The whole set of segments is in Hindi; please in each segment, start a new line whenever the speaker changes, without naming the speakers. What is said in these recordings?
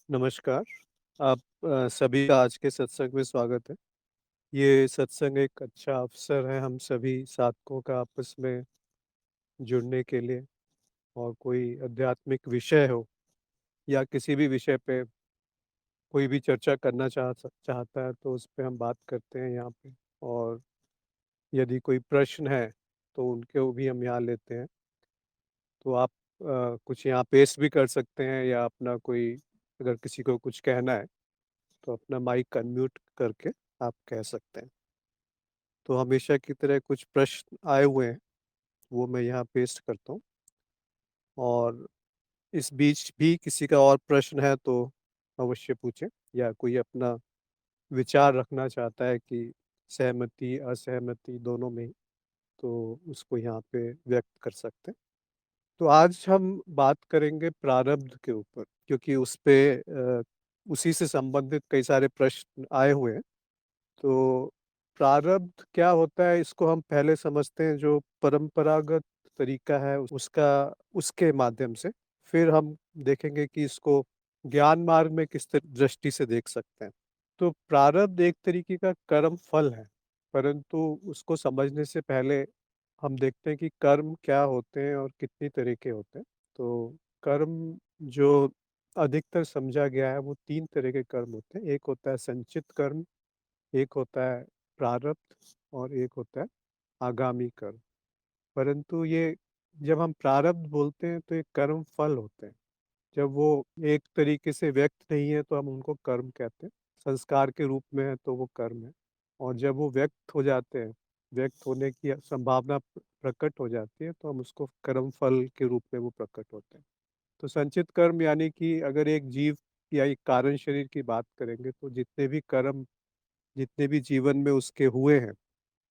नमस्कार। आप सभी का आज के सत्संग में स्वागत है। ये सत्संग एक अच्छा अवसर है हम सभी साधकों का आपस में जुड़ने के लिए और कोई आध्यात्मिक विषय हो या किसी भी विषय पे कोई भी चर्चा करना चाहता है तो उस पे हम बात करते हैं यहाँ पे। और यदि कोई प्रश्न है तो उनको भी हम यहाँ लेते हैं। तो आप कुछ यहाँ पेश भी कर सकते हैं या अपना कोई अगर किसी को कुछ कहना है तो अपना माइक अनम्यूट करके आप कह सकते हैं। तो हमेशा की तरह कुछ प्रश्न आए हुए हैं, वो मैं यहाँ पेस्ट करता हूँ। और इस बीच भी किसी का और प्रश्न है तो अवश्य पूछें, या कोई अपना विचार रखना चाहता है कि सहमति, असहमति दोनों में ही, तो उसको यहाँ पे व्यक्त कर सकते हैं। तो आज हम बात करेंगे प्रारब्ध के ऊपर, क्योंकि उस पे उसी से संबंधित कई सारे प्रश्न आए हुए हैं। तो प्रारब्ध क्या होता है इसको हम पहले समझते हैं, जो परंपरागत तरीका है उसका, उसके माध्यम से। फिर हम देखेंगे कि इसको ज्ञान मार्ग में किस दृष्टि से देख सकते हैं। तो प्रारब्ध एक तरीके का कर्म फल है, परंतु उसको समझने से पहले हम देखते हैं कि कर्म क्या होते हैं और कितनी तरह के होते हैं। तो कर्म जो अधिकतर समझा गया है वो तीन तरह के कर्म होते हैं। एक होता है संचित कर्म, एक होता है प्रारब्ध, और एक होता है आगामी कर्म। परंतु ये जब हम प्रारब्ध बोलते हैं तो ये कर्म फल होते हैं। जब वो एक तरीके से व्यक्त नहीं है तो हम उनको कर्म कहते हैं। संस्कार के रूप में है तो वो कर्म है। और जब वो व्यक्त हो जाते हैं, व्यक्त होने की संभावना प्रकट हो जाती है, तो हम उसको कर्म फल के रूप में वो प्रकट होते हैं। तो संचित कर्म यानी कि अगर एक जीव या एक कारण शरीर की बात करेंगे तो जितने भी कर्म, जितने भी जीवन में उसके हुए हैं,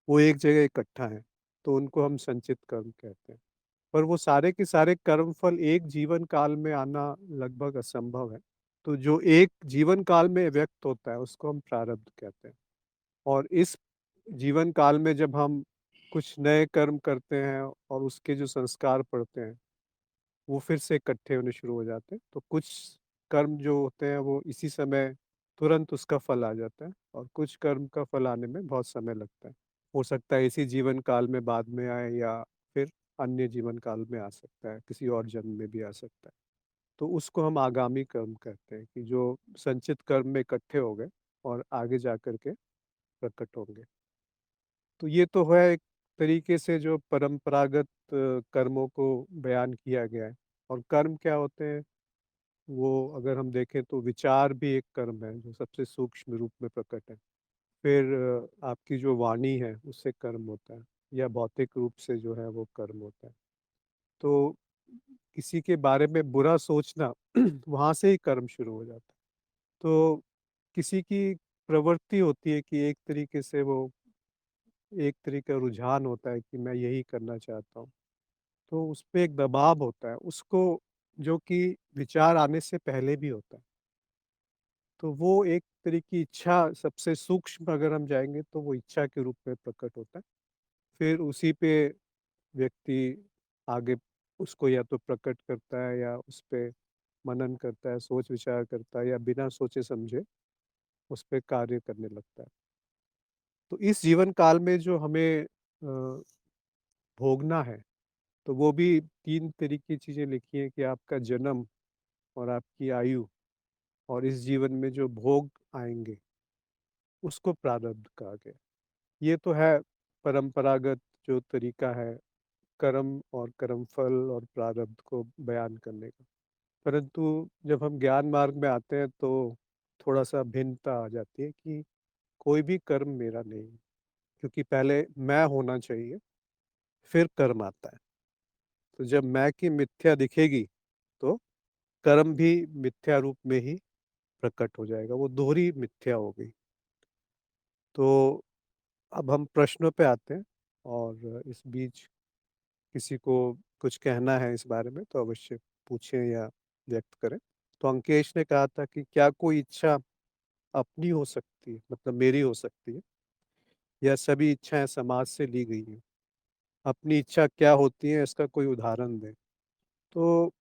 वो एक जगह इकट्ठा है, तो उनको हम संचित कर्म कहते हैं। पर वो सारे के सारे कर्मफल एक जीवन काल में आना लगभग असंभव है। तो जो एक जीवन काल में व्यक्त होता है उसको हम प्रारब्ध कहते हैं। और इस जीवन काल में जब हम कुछ नए कर्म करते हैं और उसके जो संस्कार पड़ते हैं वो फिर से इकट्ठे होने शुरू हो जाते हैं, तो कुछ कर्म जो होते हैं वो इसी समय तुरंत उसका फल आ जाता है, और कुछ कर्म का फल आने में बहुत समय लगता है। हो सकता है इसी जीवन काल में बाद में आए, या फिर अन्य जीवन काल में आ सकता है, किसी और जन्म में भी आ सकता है। तो उसको हम आगामी कर्म कहते हैं, कि जो संचित कर्म में इकट्ठे हो गए और आगे जा कर के प्रकट होंगे। तो ये तो है एक तरीके से जो परंपरागत कर्मों को बयान किया गया है। और कर्म क्या होते हैं, वो अगर हम देखें तो विचार भी एक कर्म है जो सबसे सूक्ष्म रूप में प्रकट है। फिर आपकी जो वाणी है उससे कर्म होता है, या भौतिक रूप से जो है वो कर्म होता है। तो किसी के बारे में बुरा सोचना वहाँ से ही कर्म शुरू हो जाता है। तो किसी की प्रवृत्ति होती है कि एक तरीके से वो, एक तरीके का रुझान होता है कि मैं यही करना चाहता हूँ, तो उस पे एक दबाव होता है उसको, जो कि विचार आने से पहले भी होता है। तो वो एक तरह की इच्छा, सबसे सूक्ष्म अगर हम जाएँगे तो वो इच्छा के रूप में प्रकट होता है। फिर उसी पे व्यक्ति आगे उसको या तो प्रकट करता है, या उस पे मनन करता है, सोच विचार करता है, या बिना सोचे समझे उस पे कार्य करने लगता है। तो इस जीवन काल में जो हमें भोगना है, तो वो भी 3 तरह की चीज़ें लिखी हैं, कि आपका जन्म और आपकी आयु, और इस जीवन में जो भोग आएँगे, उसको प्रारब्ध कहा गया। ये तो है परंपरागत जो तरीका है कर्म और कर्मफल और प्रारब्ध को बयान करने का। परंतु जब हम ज्ञान मार्ग में आते हैं तो थोड़ा-सा भिन्नता आ जाती है, कि कोई भी कर्म मेरा नहीं है, क्योंकि पहले मैं होना चाहिए, फिर कर्म आता है। तो जब मैं की मिथ्या दिखेगी, तो कर्म भी मिथ्या रूप में ही प्रकट हो जाएगा, वो दोहरी मिथ्या हो गई। तो अब हम प्रश्नों पे आते हैं, और इस बीच किसी को कुछ कहना है इस बारे में तो अवश्य पूछें या व्यक्त करें। तो अंकेश ने कहा था कि क्या कोई इच्छा अपनी हो सकती है, मतलब मेरी हो सकती है, या सभी इच्छाएं समाज से ली गई हैं? अपनी इच्छा क्या होती है, इसका कोई उदाहरण दें। तो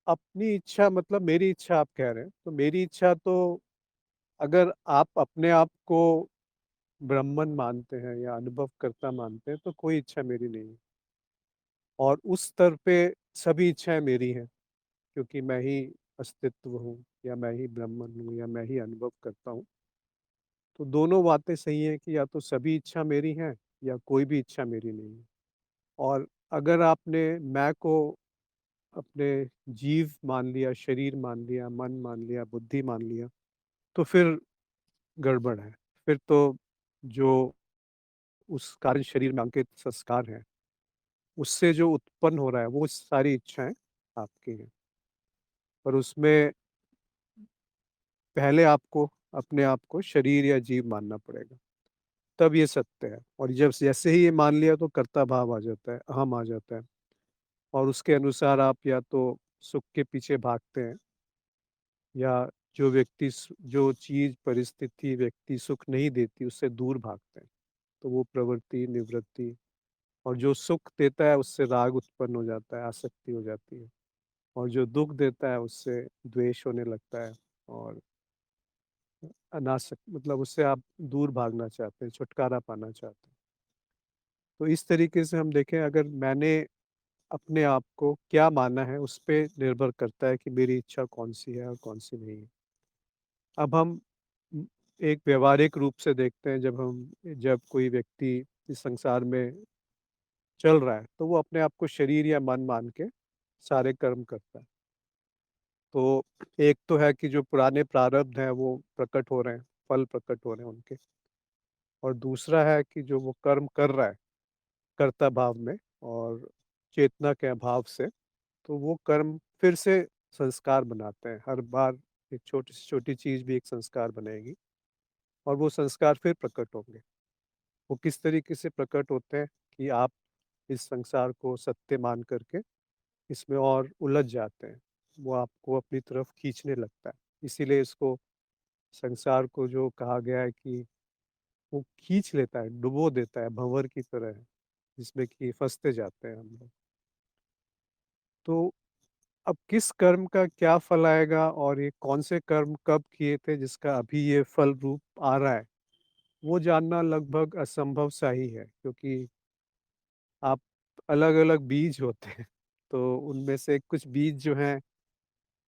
अपनी इच्छा मतलब मेरी इच्छा आप कह रहे हैं, तो मेरी इच्छा तो अगर आप अपने आप को ब्राह्मण मानते हैं या अनुभवकर्ता मानते हैं, तो कोई इच्छा मेरी नहीं है। और उस स्तर पे सभी इच्छाएँ मेरी हैं, क्योंकि मैं ही अस्तित्व हूँ या मैं ही ब्राह्मण हूँ या मैं ही अनुभव करता हूँ। तो दोनों बातें सही हैं कि या तो सभी इच्छा मेरी हैं या कोई भी इच्छा मेरी नहीं है। और अगर आपने मैं को अपने जीव मान लिया, शरीर मान लिया, मन मान लिया, बुद्धि मान लिया, तो फिर गड़बड़ है। फिर तो जो उस कारण शरीर में अंकित संस्कार हैं, उससे जो उत्पन्न हो रहा है, वो सारी इच्छाएँ आपकी हैं। पर उसमें पहले आपको अपने आप को शरीर या जीव मानना पड़ेगा, तब ये सत्य है। और जब जैसे ही ये मान लिया तो कर्ता भाव आ जाता है, अहम आ जाता है और उसके अनुसार आप या तो सुख के पीछे भागते हैं या जो चीज़, परिस्थिति, व्यक्ति सुख नहीं देती, उससे दूर भागते हैं। तो वो प्रवृत्ति, निवृत्ति और जो सुख देता है, उससे राग उत्पन्न हो जाता है, आसक्ति हो जाती है और जो दुःख देता है, उससे द्वेष होने लगता है और मतलब उससे आप दूर भागना चाहते हैं, छुटकारा पाना चाहते हैं। तो इस तरीके से हम देखें, अगर मैंने अपने आप को क्या माना है, उस पे निर्भर करता है कि मेरी इच्छा कौन-सी है और कौन-सी नहीं है। अब हम एक व्यावहारिक रूप से देखते हैं, जब कोई व्यक्ति इस संसार में चल रहा है, तो वो अपने आप को शरीर या मन मान के सारे कर्म करता है। तो एक तो है कि जो पुराने प्रारब्ध हैं, वो प्रकट हो रहे हैं, फल प्रकट हो रहे हैं उनके। और दूसरा है कि जो वो कर्म कर रहा है, कर्ता भाव में और चेतना के अभाव से, तो वो कर्म फिर से संस्कार बनाते हैं। हर बार एक छोटी से छोटी चीज़ भी एक संस्कार बनेगी और वो संस्कार फिर प्रकट होंगे। वो किस तरीके से प्रकट होते हैं कि आप इस संसार को सत्य मान करके इसमें और उलझ जाते हैं। वो आपको अपनी तरफ खींचने लगता है। इसीलिए इसको संसार को जो कहा गया है कि वो खींच लेता है, डुबो देता है, भंवर की तरह है, जिसमें कि फँसते जाते हैं हम लोग। तो अब किस कर्म का क्या फल आएगा और ये कौन से कर्म कब किए थे जिसका अभी ये फल रूप आ रहा है, वो जानना लगभग असंभव सा ही है, क्योंकि आप अलग-अलग बीज होते हैं, तो उनमें से कुछ बीज जो हैं,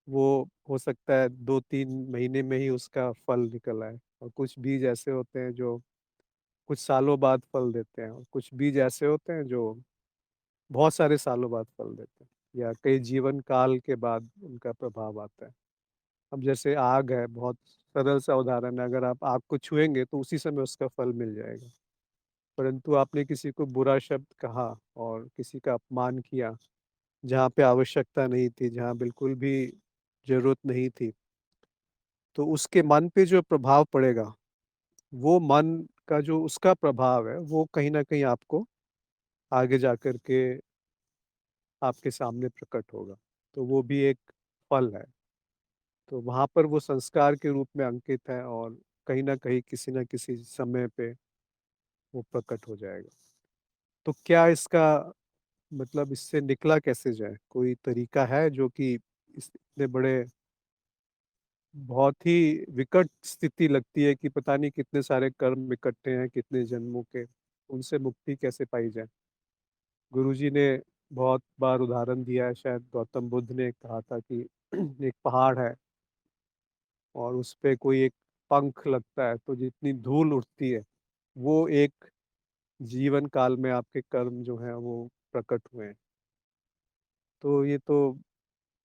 वो हो सकता है 2-3 महीने में ही उसका फल निकल आए और कुछ बीज ऐसे होते हैं जो कुछ सालों बाद फल देते हैं और कुछ बीज ऐसे होते हैं जो बहुत सारे सालों बाद फल देते हैं या कई जीवन काल के बाद उनका प्रभाव आता है। अब जैसे आग है, बहुत सरल सा उदाहरण है, अगर आप आग को छुएँगे तो उसी समय उसका फल मिल जाएगा। परंतु आपने किसी को बुरा शब्द कहा और किसी का अपमान किया, जहाँ पे आवश्यकता नहीं थी, जहाँ बिल्कुल भी ज़रूरत नहीं थी, तो उसके मन पे जो प्रभाव पड़ेगा, वो मन का जो उसका प्रभाव है, वो कहीं न कहीं आपको आगे जाकर के आपके सामने प्रकट होगा। तो वो भी एक फल है। तो वहाँ पर वो संस्कार के रूप में अंकित है और कहीं न कहीं किसी न किसी समय पे वो प्रकट हो जाएगा। तो क्या इसका मतलब इससे निकला कैसे जाए? कोई तरीका है जो कि इस इतने बड़े बहुत ही विकट स्थिति लगती है कि पता नहीं कितने सारे कर्म इकट्ठे हैं, कितने जन्मों के, उनसे मुक्ति कैसे पाई जाए? गुरुजी ने बहुत बार उदाहरण दिया है, शायद गौतम बुद्ध ने कहा था कि एक पहाड़ है और उस पे कोई एक पंख लगता है, तो जितनी धूल उड़ती है, वो एक जीवन काल में आपके कर्म जो हैं वो प्रकट हुए हैं। तो ये तो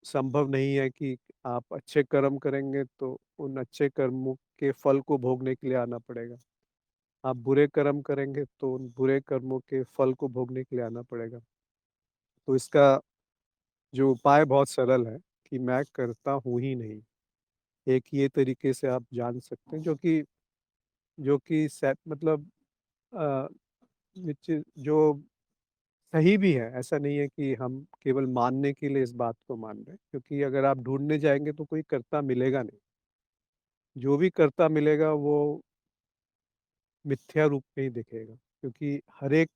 संभव नहीं है कि आप अच्छे कर्म करेंगे तो उन अच्छे कर्मों के फल को भोगने के लिए आना पड़ेगा। आप बुरे कर्म करेंगे तो उन बुरे कर्मों के फल को भोगने के लिए आना पड़ेगा। तो इसका जो उपाय बहुत सरल है कि मैं करता हूँ ही नहीं। एक ये तरीके से आप जान सकते हैं, जो कि मतलब अ, विच जो सही भी है। ऐसा नहीं है कि हम केवल मानने के लिए इस बात को मान रहे हैं, क्योंकि अगर आप ढूँढने जाएँगे तो कोई कर्ता मिलेगा नहीं। जो भी कर्ता मिलेगा वो मिथ्या रूप में ही दिखेगा, क्योंकि हर एक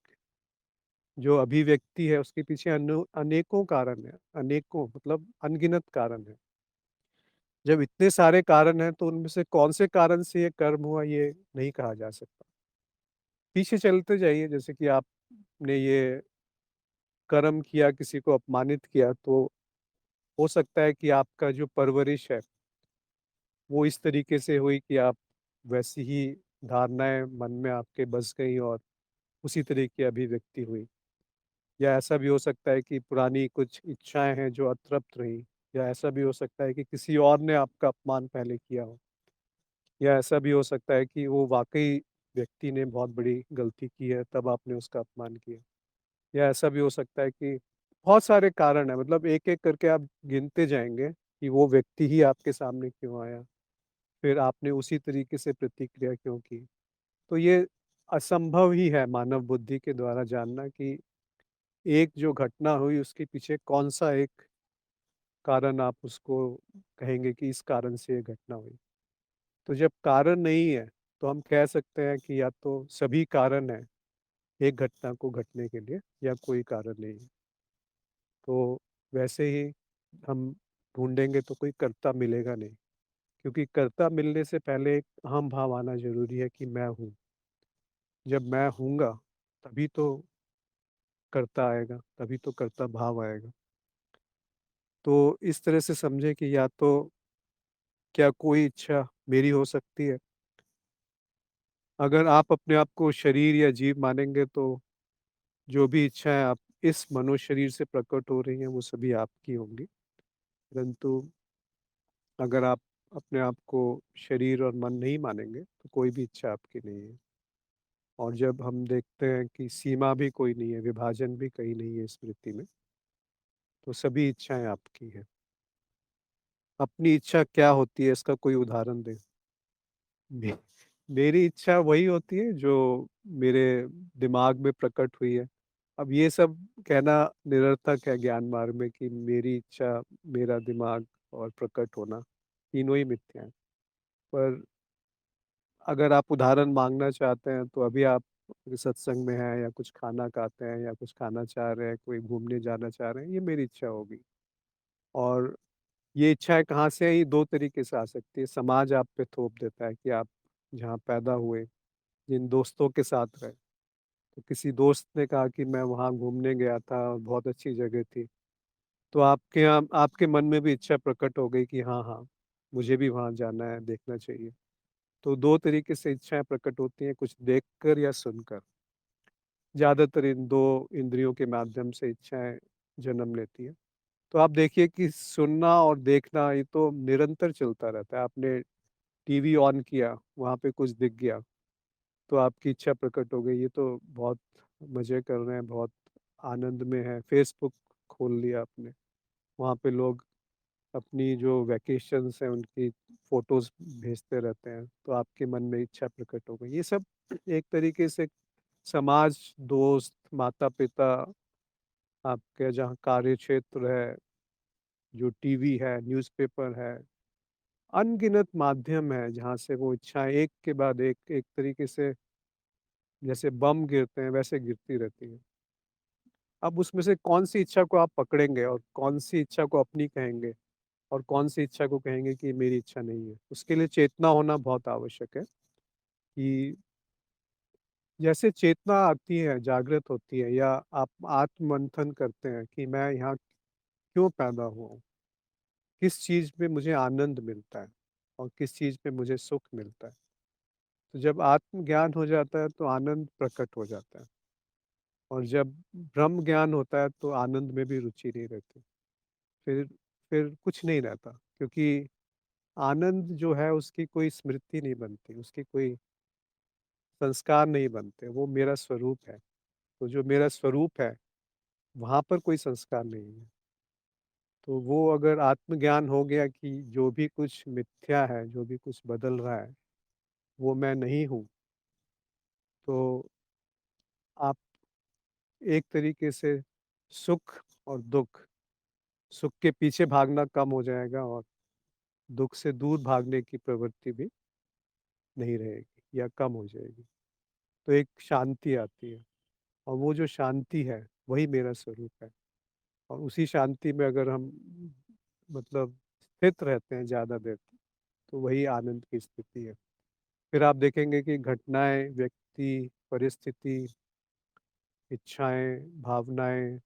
जो अभिव्यक्ति है उसके पीछे अनेकों कारण हैं, अनेकों मतलब अनगिनत कारण हैं। जब इतने सारे कारण हैं तो उनमें से कौन से कारण से ये कर्म हुआ ये नहीं कहा जा सकता। पीछे चलते जाइए जैसे कि आपने ये कर्म किया, किसी को अपमानित किया तो हो सकता है कि आपका जो परवरिश है वो इस तरीके से हुई कि आप वैसी ही धारणाएँ मन में आपके बस गई और उसी तरह की अभिव्यक्ति हुई। या ऐसा भी हो सकता है कि पुरानी कुछ इच्छाएँ हैं जो अतृप्त रहीं, या ऐसा भी हो सकता है कि किसी और ने आपका अपमान पहले किया हो, या ऐसा भी हो सकता है कि वो वाक़ई व्यक्ति ने बहुत बड़ी गलती की है तब आपने उसका अपमान किया। या ऐसा भी हो सकता है कि बहुत सारे कारण हैं, मतलब एक-एक करके आप गिनते जाएँगे कि वो व्यक्ति ही आपके सामने क्यों आया, फिर आपने उसी तरीके से प्रतिक्रिया क्यों की। तो ये असंभव ही है मानव बुद्धि के द्वारा जानना कि एक जो घटना हुई उसके पीछे कौन-सा एक कारण आप उसको कहेंगे कि इस कारण से ये घटना हुई। तो जब कारण नहीं है, तो हम कह सकते हैं कि या तो सभी कारण हैं एक घटना को घटने के लिए या कोई कारण नहीं है। तो वैसे ही हम ढूँढेंगे तो कोई कर्ता मिलेगा नहीं, क्योंकि कर्ता मिलने से पहले एक अहम भाव आना ज़रूरी है कि मैं हूँ। जब मैं हूँगा, तभी तो कर्ता आएगा, तभी तो कर्ता भाव आएगा। तो इस तरह से समझें कि या तो क्या कोई इच्छा मेरी हो सकती है? अगर आप अपने आप को शरीर या जीव मानेंगे तो जो भी इच्छाएँ आप इस मनुष्य शरीर से प्रकट हो रही हैं, वो सभी आपकी होंगी। परंतु अगर आप अपने आप को शरीर और मन नहीं मानेंगे, तो कोई भी इच्छा आपकी नहीं है। और जब हम देखते हैं कि सीमा भी कोई नहीं है, विभाजन भी कहीं नहीं है स्मृति में, तो सभी इच्छाएँ आपकी हैं। अपनी इच्छा क्या होती है इसका कोई उदाहरण दें? मे मेरी इच्छा वही होती है जो मेरे दिमाग में प्रकट हुई है। अब ये सब कहना निरर्थक है ज्ञान मार्ग में कि मेरी इच्छा, मेरा दिमाग और प्रकट होना, तीनों ही मिथ्या हैं। पर अगर आप उदाहरण माँगना चाहते हैं तो अभी आप सत्संग में हैं या कुछ खाना खाते हैं या कुछ खाना चाह रहे हैं, कोई घूमने जाना चाह रहे हैं, ये मेरी इच्छा होगी। और ये इच्छाएँ कहाँ से आई? 2 तरीके से आ सकती है। समाज आप पे थोप देता है कि आप जहाँ पैदा हुए, जिन दोस्तों के साथ रहे। तो किसी दोस्त ने कहा कि मैं वहाँ घूमने गया था और बहुत अच्छी जगह थी। तो आपके यहाँ आपके मन में भी इच्छा प्रकट हो गई कि हाँ, हाँ, मुझे भी वहाँ जाना है, देखना चाहिए। तो 2 तरीके से इच्छाएँ प्रकट होती हैं, कुछ देखकर या सुनकर। ज़्यादातर इन 2 इंद्रियों के माध्यम से इच्छाएँ जन्म लेती हैं। तो आप देखिए कि सुनना और देखना ये तो निरंतर चलता रहता है। आपने टीवी ऑन किया, वहाँ पे कुछ दिख गया, तो आपकी इच्छा प्रकट हो गई, ये तो बहुत मज़े कर रहे हैं, बहुत आनंद में हैं। फ़ेसबुक खोल लिया आपने, वहाँ पे लोग अपनी जो वैकेशंस हैं, उनकी फ़ोटोज़ भेजते रहते हैं, तो आपके मन में इच्छा प्रकट हो गई। ये सब एक तरीके से समाज, दोस्त, माता-पिता, आपके जहाँ कार्यक्षेत्र है, जो टीवी है, न्यूज़पेपर है, अनगिनत माध्यम है, जहाँ से वो इच्छाएँ एक के बाद एक तरीके से जैसे बम गिरते हैं, वैसे गिरती रहती हैं। अब उसमें से कौन-सी इच्छा को आप पकड़ेंगे और कौन-सी इच्छा को अपनी कहेंगे और कौन-सी इच्छा को कहेंगे कि मेरी इच्छा नहीं है? उसके लिए चेतना होना बहुत आवश्यक है कि जैसे चेतना आती है, जागृत होती है या आप आत्म-मंथन करते हैं कि मैं यहाँ क्यों पैदा हुआ हूँ? किस चीज़ में मुझे आनंद मिलता है और किस चीज़ में मुझे सुख मिलता है? तो जब आत्मज्ञान हो जाता है तो आनंद प्रकट हो जाता है और जब ब्रह्म ज्ञान होता है तो आनंद में भी रुचि नहीं रहती। फिर फिर कुछ नहीं रहता, क्योंकि आनंद जो है उसकी कोई स्मृति नहीं बनती, उसकी कोई संस्कार नहीं बनते, वो मेरा स्वरूप है। तो जो मेरा स्वरूप है, वहाँ पर कोई संस्कार नहीं है। तो वो अगर आत्मज्ञान हो गया कि जो भी कुछ मिथ्या है, जो भी कुछ बदल रहा है, वो मैं नहीं हूँ, तो आप एक तरीके से सुख और दुःख, सुख के पीछे भागना कम हो जाएगा और दुःख से दूर भागने की प्रवृत्ति भी नहीं रहेगी या कम हो जाएगी। तो एक शांति आती है और वो जो शांति है, वही मेरा स्वरूप है। और उसी शांति में अगर हम मतलब स्थित रहते हैं ज़्यादा देर तक, तो वही आनंद की स्थिति है। फिर आप देखेंगे कि घटनाएँ, व्यक्ति, परिस्थिति, इच्छाएँ, भावनाएँ,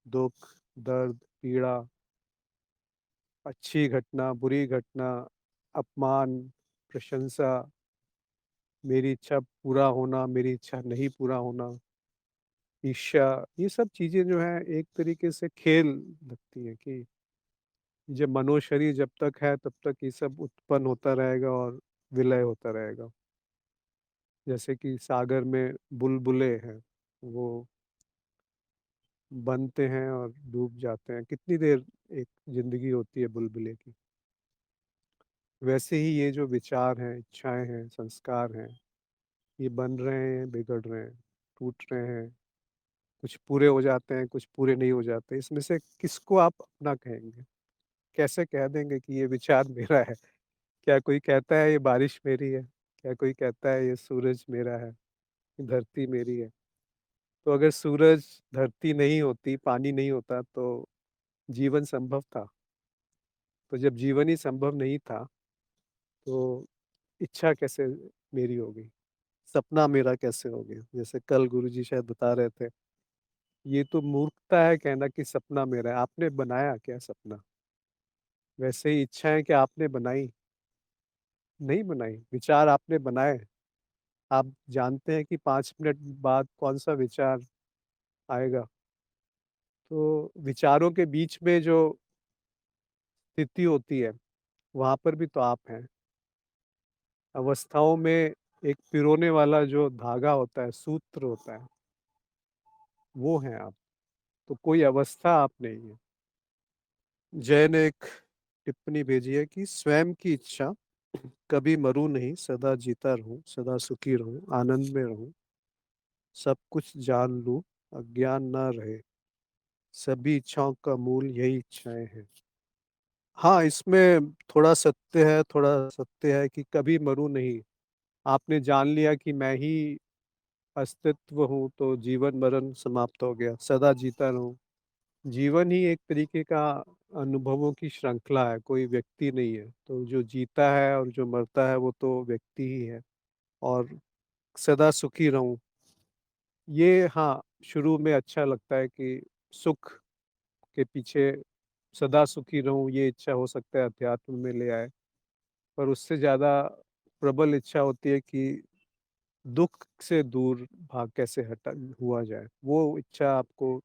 दुःख, दर्द, पीड़ा, अच्छी घटना, बुरी घटना, अपमान, प्रशंसा, मेरी इच्छा पूरा होना, मेरी इच्छा नहीं पूरा होना, ईर्ष्या, ये सब चीज़ें जो हैं एक तरीके से खेल लगती हैं कि जब मनो-शरीर जब तक है तब तक ये सब उत्पन्न होता रहेगा और विलय होता रहेगा। जैसे कि सागर में बुलबुलें हैं, वो बनते हैं और डूब जाते हैं। कितनी देर एक ज़िंदगी होती है बुलबुले की। वैसे ही ये जो विचार हैं, इच्छाएँ हैं, संस्कार हैं, ये बन रहे हैं, बिगड़ रहे हैं, टूट रहे हैं, कुछ पूरे हो जाते हैं, कुछ पूरे नहीं हो जाते। इसमें से किसको आप अपना कहेंगे? कैसे कह देंगे कि ये विचार मेरा है? क्या कोई कहता है ये बारिश मेरी है? क्या कोई कहता है ये सूरज मेरा है, धरती मेरी है? तो अगर सूरज, धरती नहीं होती, पानी नहीं होता तो जीवन संभव था। तो जब जीवन ही संभव नहीं था, तो इच्छा कैसे मेरी हो गई? सपना मेरा कैसे हो गया? जैसे कल गुरुजी शायद बता रहे थे, ये तो मूर्खता है कहना कि सपना मेरा है। आपने बनाया क्या सपना? वैसे ही इच्छाएँ क्या आपने बनाई? नहीं बनाई। विचार आपने बनाए। आप जानते हैं कि 5 मिनट बाद कौन-सा विचार आएगा। तो विचारों के बीच में जो स्थिति होती है, वहाँ पर भी तो आप हैं। अवस्थाओं में एक पिरोने वाला जो धागा होता है, सूत्र होता है, वो हैं आप। तो कोई अवस्था आप नहीं है। जय ने एक टिप्पणी भेजी है कि स्वयं की इच्छा, कभी मरूँ नहीं, सदा जीता रहूँ, सदा सुखी रहूँ, आनंद में रहूँ, सब कुछ जान लूँ, अज्ञान ना रहे, सभी इच्छाओं का मूल यही इच्छाएँ हैं। हाँ, इसमें थोड़ा सत्य है कि कभी मरूँ नहीं। आपने जान लिया कि मैं ही अस्तित्व हूँ, तो जीवन-मरण समाप्त हो गया, सदा जीता रहूँ। जीवन ही एक तरीके का अनुभवों की श्रृंखला है, कोई व्यक्ति नहीं है। तो जो जीता है और जो मरता है, वो तो व्यक्ति ही है। और सदा सुखी रहूँ, ये हाँ, शुरू में अच्छा लगता है कि सुख के पीछे सदा सुखी रहूँ, ये इच्छा हो सकता है अध्यात्म में ले आए। पर उससे ज़्यादा प्रबल इच्छा होती है कि दुःख से दूर भाग कैसे हटा हुआ जाए। वो इच्छा आपको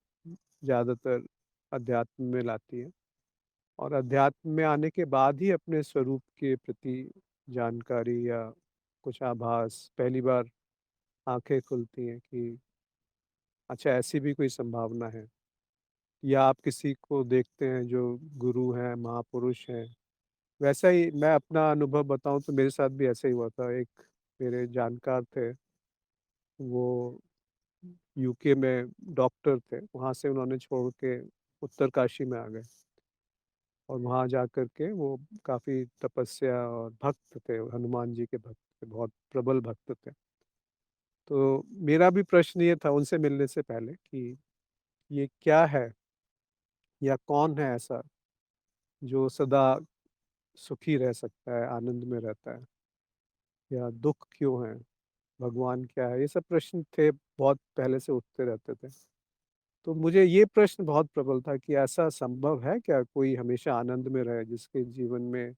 ज़्यादातर अध्यात्म में लाती है और अध्यात्म में आने के बाद ही अपने स्वरूप के प्रति जानकारी या कुछ आभास पहली बार आँखें खुलती हैं कि अच्छा ऐसी भी कोई संभावना है। या आप किसी को देखते हैं जो गुरु हैं, महापुरुष हैं। वैसा ही मैं अपना अनुभव बताऊँ तो मेरे साथ भी ऐसा ही हुआ था। एक मेरे जानकार थे, वो यूके में डॉक्टर थे, वहाँ से उन्होंने छोड़ के उत्तरकाशी में आ गए और वहाँ जा कर के वो काफ़ी तपस्या और भक्त थे, हनुमान जी के भक्त थे, बहुत प्रबल भक्त थे। तो मेरा भी प्रश्न ये था उनसे मिलने से पहले कि ये क्या है या कौन है ऐसा जो सदा सुखी रह सकता है, आनंद में रहता है या दुःख क्यों है, भगवान क्या है? ये सब प्रश्न थे, बहुत पहले से उठते रहते थे। तो मुझे ये प्रश्न बहुत प्रबल था कि ऐसा संभव है क्या कोई हमेशा आनंद में रहे, जिसके जीवन में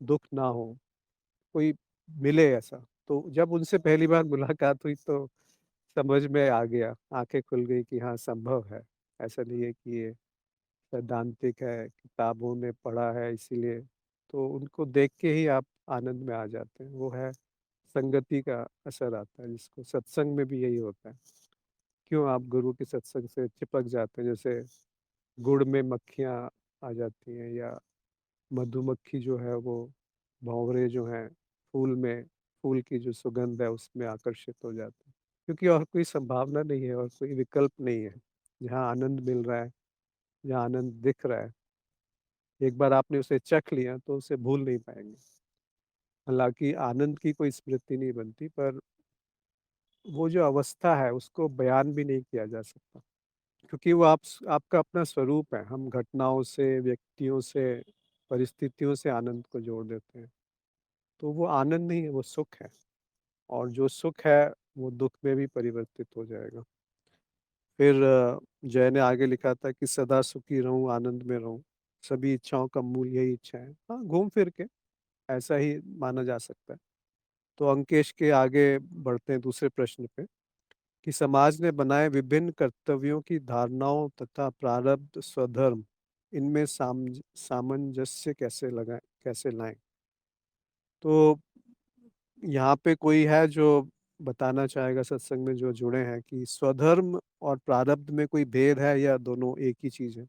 दुःख ना हो, कोई मिले ऐसा? तो जब उनसे पहली बार मुलाकात हुई तो समझ में आ गया, आँखें खुल गई कि हाँ, संभव है। ऐसा नहीं है कि ये सैद्धांतिक है, किताबों में पढ़ा है इसीलिए। तो उनको देख के ही आप आनंद में आ जाते हैं। वो है संगति का असर आता है, जिसको सत्संग में भी यही होता है। क्यों आप गुरु के सत्संग से चिपक जाते हैं, जैसे गुड़ में मक्खियाँ आ जाती हैं या मधुमक्खी जो है वो भंवरे जो हैं फूल में, फूल की जो सुगंध है उसमें आकर्षित हो जाते हैं। क्योंकि और कोई संभावना नहीं है और कोई विकल्प नहीं है। जहाँ आनंद मिल रहा है, जहाँ आनंद दिख रहा है, एक बार आपने उसे चख लिया तो उसे भूल नहीं पाएँगे। हालाँकि आनंद की कोई स्मृति नहीं बनती, पर वो जो अवस्था है उसको बयान भी नहीं किया जा सकता। क्योंकि वो आपका अपना स्वरूप है। हम घटनाओं से, व्यक्तियों से, परिस्थितियों से आनंद को जोड़ देते हैं। तो वो आनंद नहीं है, वो सुख है। और जो सुख है, वो दुःख में भी परिवर्तित हो जाएगा। फिर जय ने आगे लिखा था कि सदा सुखी रहूं, आनंद में रहूं, सभी इच्छाओं का मूल यही इच्छा है। हाँ, घूम फिर के ऐसा ही माना जा सकता है। तो अंकेश के आगे बढ़ते हैं दूसरे प्रश्न पे कि समाज ने बनाए विभिन्न कर्तव्यों की धारणाओं तथा प्रारब्ध स्वधर्म, इनमें सामंजस्य कैसे लाएं। तो यहाँ पे कोई है जो बताना चाहेगा सत्संग में जो जुड़े हैं कि स्वधर्म और प्रारब्ध में कोई भेद है या दोनों एक ही चीज है।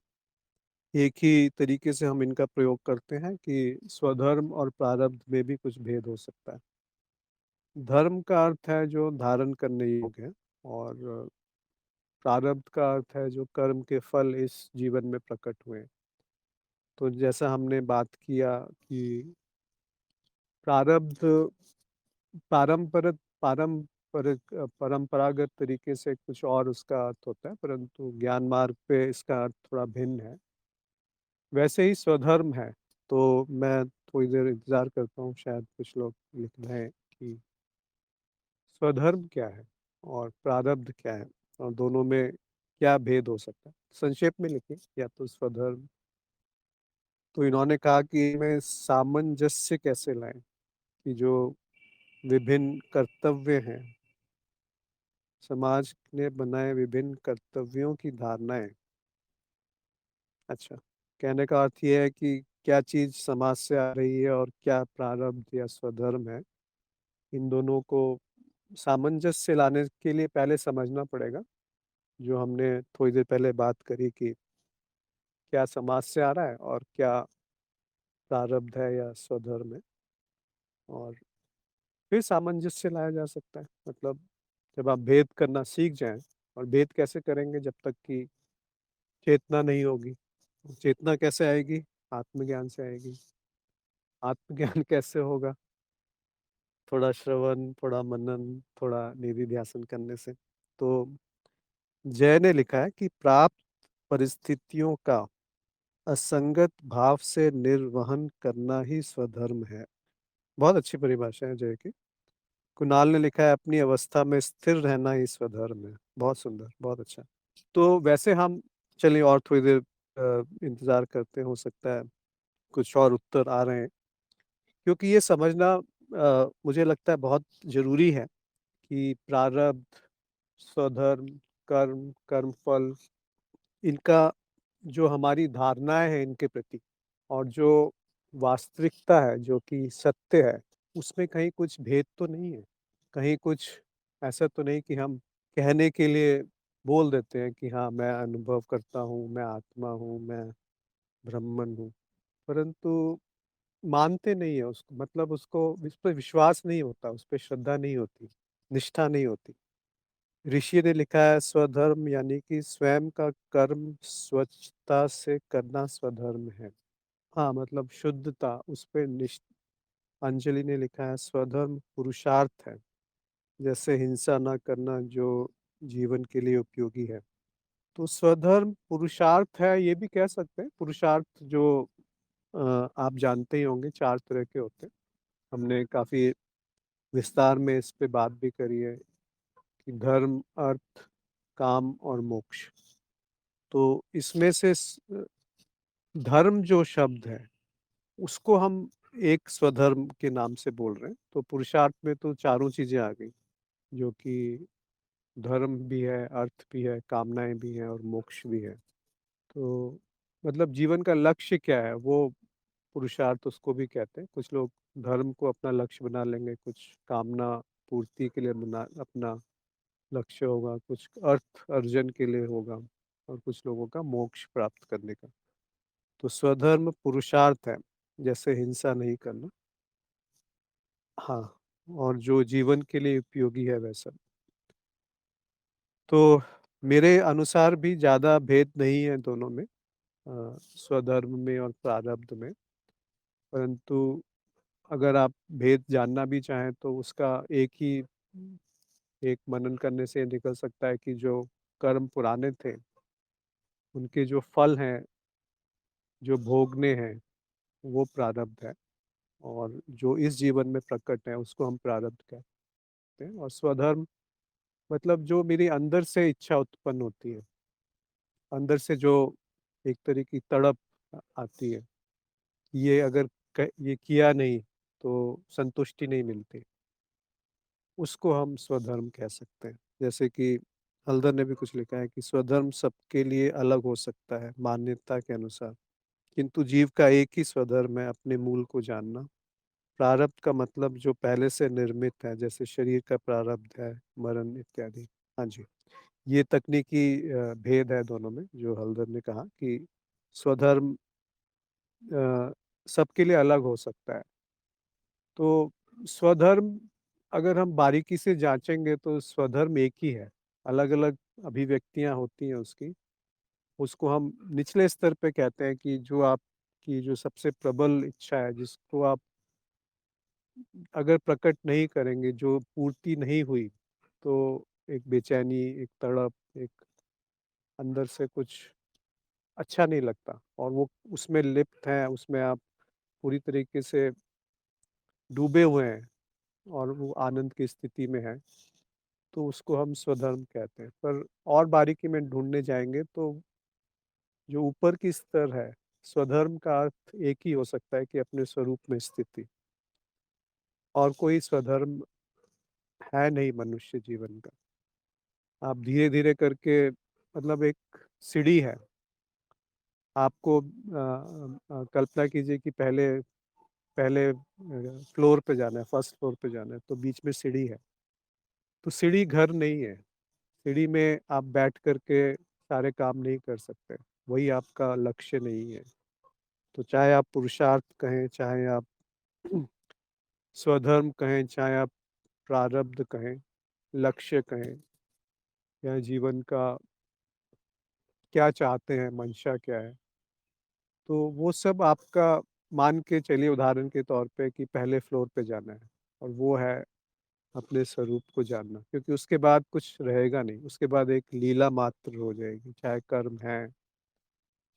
एक ही तरीके से हम इनका प्रयोग करते हैं कि स्वधर्म और प्रारब्ध में भी कुछ भेद हो सकता है। धर्म का अर्थ है जो धारण करने योग्य है, और प्रारब्ध का अर्थ है जो कर्म के फल इस जीवन में प्रकट हुए। तो जैसा हमने बात किया कि प्रारब्ध परंपरागत तरीके से कुछ और उसका अर्थ होता है, परंतु ज्ञान मार्ग पे इसका अर्थ थोड़ा भिन्न है। वैसे ही स्वधर्म है। तो मैं थोड़ी देर इंतजार करता हूँ, शायद कुछ लोग लिख रहे हैं कि स्वधर्म क्या है और प्रारब्ध क्या है, और दोनों में क्या भेद हो सकता है। संक्षेप में लिखिए या तो स्वधर्म। तो इन्होंने कहा कि इनमें सामंजस्य कैसे लाएं, कि जो विभिन्न कर्तव्य हैं, समाज ने बनाए विभिन्न कर्तव्यों की धारणाएं। अच्छा, कहने का अर्थ ये है कि क्या चीज समाज से आ रही है और क्या प्रारब्ध या स्वधर्म है। इन दोनों को सामंजस्य लाने के लिए पहले समझना पड़ेगा, जो हमने थोड़ी देर पहले बात करी कि क्या समाज से आ रहा है और क्या प्रारब्ध है या स्वधर्म है। और फिर सामंजस्य लाया जा सकता है। मतलब जब आप भेद करना सीख जाएं, और भेद कैसे करेंगे जब तक कि चेतना नहीं होगी। चेतना कैसे आएगी? आत्मज्ञान से आएगी। आत्मज्ञान कैसे होगा? थोड़ा श्रवण, थोड़ा मनन, थोड़ा निधिध्यासन करने से। तो जय ने लिखा है कि प्राप्त परिस्थितियों का असंगत भाव से निर्वहन करना ही स्वधर्म है। बहुत अच्छी परिभाषा है जय की। कुणाल ने लिखा है अपनी अवस्था में स्थिर रहना ही स्वधर्म है। बहुत सुंदर, बहुत अच्छा। तो वैसे हम चलिए और थोड़ी देर इंतजार करते हैं, हो सकता है कुछ और उत्तर आ रहे हैं। क्योंकि ये समझना मुझे लगता है बहुत जरूरी है कि प्रारब्ध, स्वधर्म, कर्म, कर्मफल, इनका जो हमारी धारणाएं हैं इनके प्रति, और जो वास्तविकता है जो कि सत्य है, उसमें कहीं कुछ भेद तो नहीं है। कहीं कुछ ऐसा तो नहीं कि हम कहने के लिए बोल देते हैं कि हाँ मैं अनुभव करता हूँ, मैं आत्मा हूँ, मैं ब्रह्मन हूँ, परंतु मानते नहीं है उसको। मतलब उसको उस पर विश्वास नहीं होता, उस पर श्रद्धा नहीं होती, निष्ठा नहीं होती। ऋषि ने लिखा है स्वधर्म यानी कि स्वयं का कर्म स्वच्छता से करना स्वधर्म है। हाँ, मतलब शुद्धता उस पर निष्ठ। अंजलि ने लिखा है स्वधर्म पुरुषार्थ है, जैसे हिंसा ना करना जो जीवन के लिए उपयोगी है। तो स्वधर्म पुरुषार्थ है, ये भी कह सकते हैं। पुरुषार्थ जो आप जानते ही होंगे, चार तरह के होते हैं। हमने काफी विस्तार में इस पे बात भी करी है कि धर्म, अर्थ, काम और मोक्ष। तो इसमें से धर्म जो शब्द है उसको हम एक स्वधर्म के नाम से बोल रहे हैं। तो पुरुषार्थ में तो चारों चीजें आ गई, जो कि धर्म भी है, अर्थ भी है, कामनाएं भी हैं और मोक्ष भी है। तो मतलब जीवन का लक्ष्य क्या है, वो पुरुषार्थ उसको भी कहते हैं। कुछ लोग धर्म को अपना लक्ष्य बना लेंगे, कुछ कामना पूर्ति के लिए बना अपना लक्ष्य होगा, कुछ अर्थ अर्जन के लिए होगा, और कुछ लोगों का मोक्ष प्राप्त करने का। तो स्वधर्म पुरुषार्थ है, जैसे हिंसा नहीं करना। हाँ, और जो जीवन के लिए उपयोगी है वैसा। तो मेरे अनुसार भी ज़्यादा भेद नहीं है दोनों में, स्वधर्म में और प्रारब्ध में। परंतु अगर आप भेद जानना भी चाहें तो उसका एक ही एक मनन करने से ये निकल सकता है कि जो कर्म पुराने थे, उनके जो फल हैं, जो भोगने हैं, वो प्रारब्ध है और जो इस जीवन में प्रकट है, उसको हम प्रारब्ध कहते हैं और स्वधर्म मतलब जो मेरी अंदर से इच्छा उत्पन्न होती है, अंदर से जो एक तरह की तड़प आती है, ये अगर ये किया नहीं, तो संतुष्टि नहीं मिलती, उसको हम स्वधर्म कह सकते हैं। जैसे कि हल्दर ने भी कुछ लिखा है कि स्वधर्म सबके लिए अलग हो सकता है मान्यता के अनुसार, किंतु जीव का एक ही स्वधर्म है अपने मूल को जानना। प्रारब्ध का मतलब जो पहले से निर्मित है, जैसे शरीर का प्रारब्ध है, मरण इत्यादि। हाँ जी, ये तकनीकी भेद है दोनों में, जो हल्दर ने कहा कि स्वधर्म अ, सबके लिए अलग हो सकता है। तो स्वधर्म अगर हम बारीकी से जाँचेंगे तो स्वधर्म एक ही है, अलग-अलग अभिव्यक्तियाँ होती हैं उसकी। उसको हम निचले स्तर पे कहते हैं कि जो आपकी जो सबसे प्रबल इच्छा है, जिसको आप अगर प्रकट नहीं करेंगे, जो पूर्ति नहीं हुई, तो एक बेचैनी, एक तड़प, एक अंदर से कुछ अच्छा नहीं लगता और वो उसमें लिप्त हैं, उसमें आप पूरी तरीके से डूबे हुए हैं और वो आनंद की स्थिति में हैं, तो उसको हम स्वधर्म कहते हैं। पर और बारीकी में ढूँढने जाएँगे तो जो ऊपर की स्तर है, स्वधर्म का अर्थ एक ही हो सकता है कि अपने स्वरूप में स्थिति और कोई स्वधर्म है नहीं मनुष्य जीवन का। आप धीरे-धीरे करके मतलब एक सीढ़ी है, आपको कल्पना कीजिए कि पहले पहले फ्लोर पे जाना है, फर्स्ट फ्लोर पे जाना है, तो बीच में सीढ़ी है। तो सीढ़ी घर नहीं है, सीढ़ी में आप बैठ कर के सारे काम नहीं कर सकते, वही आपका लक्ष्य नहीं है। तो चाहे आप पुरुषार्थ कहें, चाहे आप स्वधर्म कहें, चाहे आप प्रारब्ध कहें, लक्ष्य कहें या जीवन का क्या चाहते हैं, मंशा क्या है, तो वो सब आपका मान के चलिए उदाहरण के तौर पे कि पहले फ्लोर पे जाना है और वो है अपने स्वरूप को जानना, क्योंकि उसके बाद कुछ रहेगा नहीं, उसके बाद एक लीला मात्र हो जाएगी, चाहे कर्म है,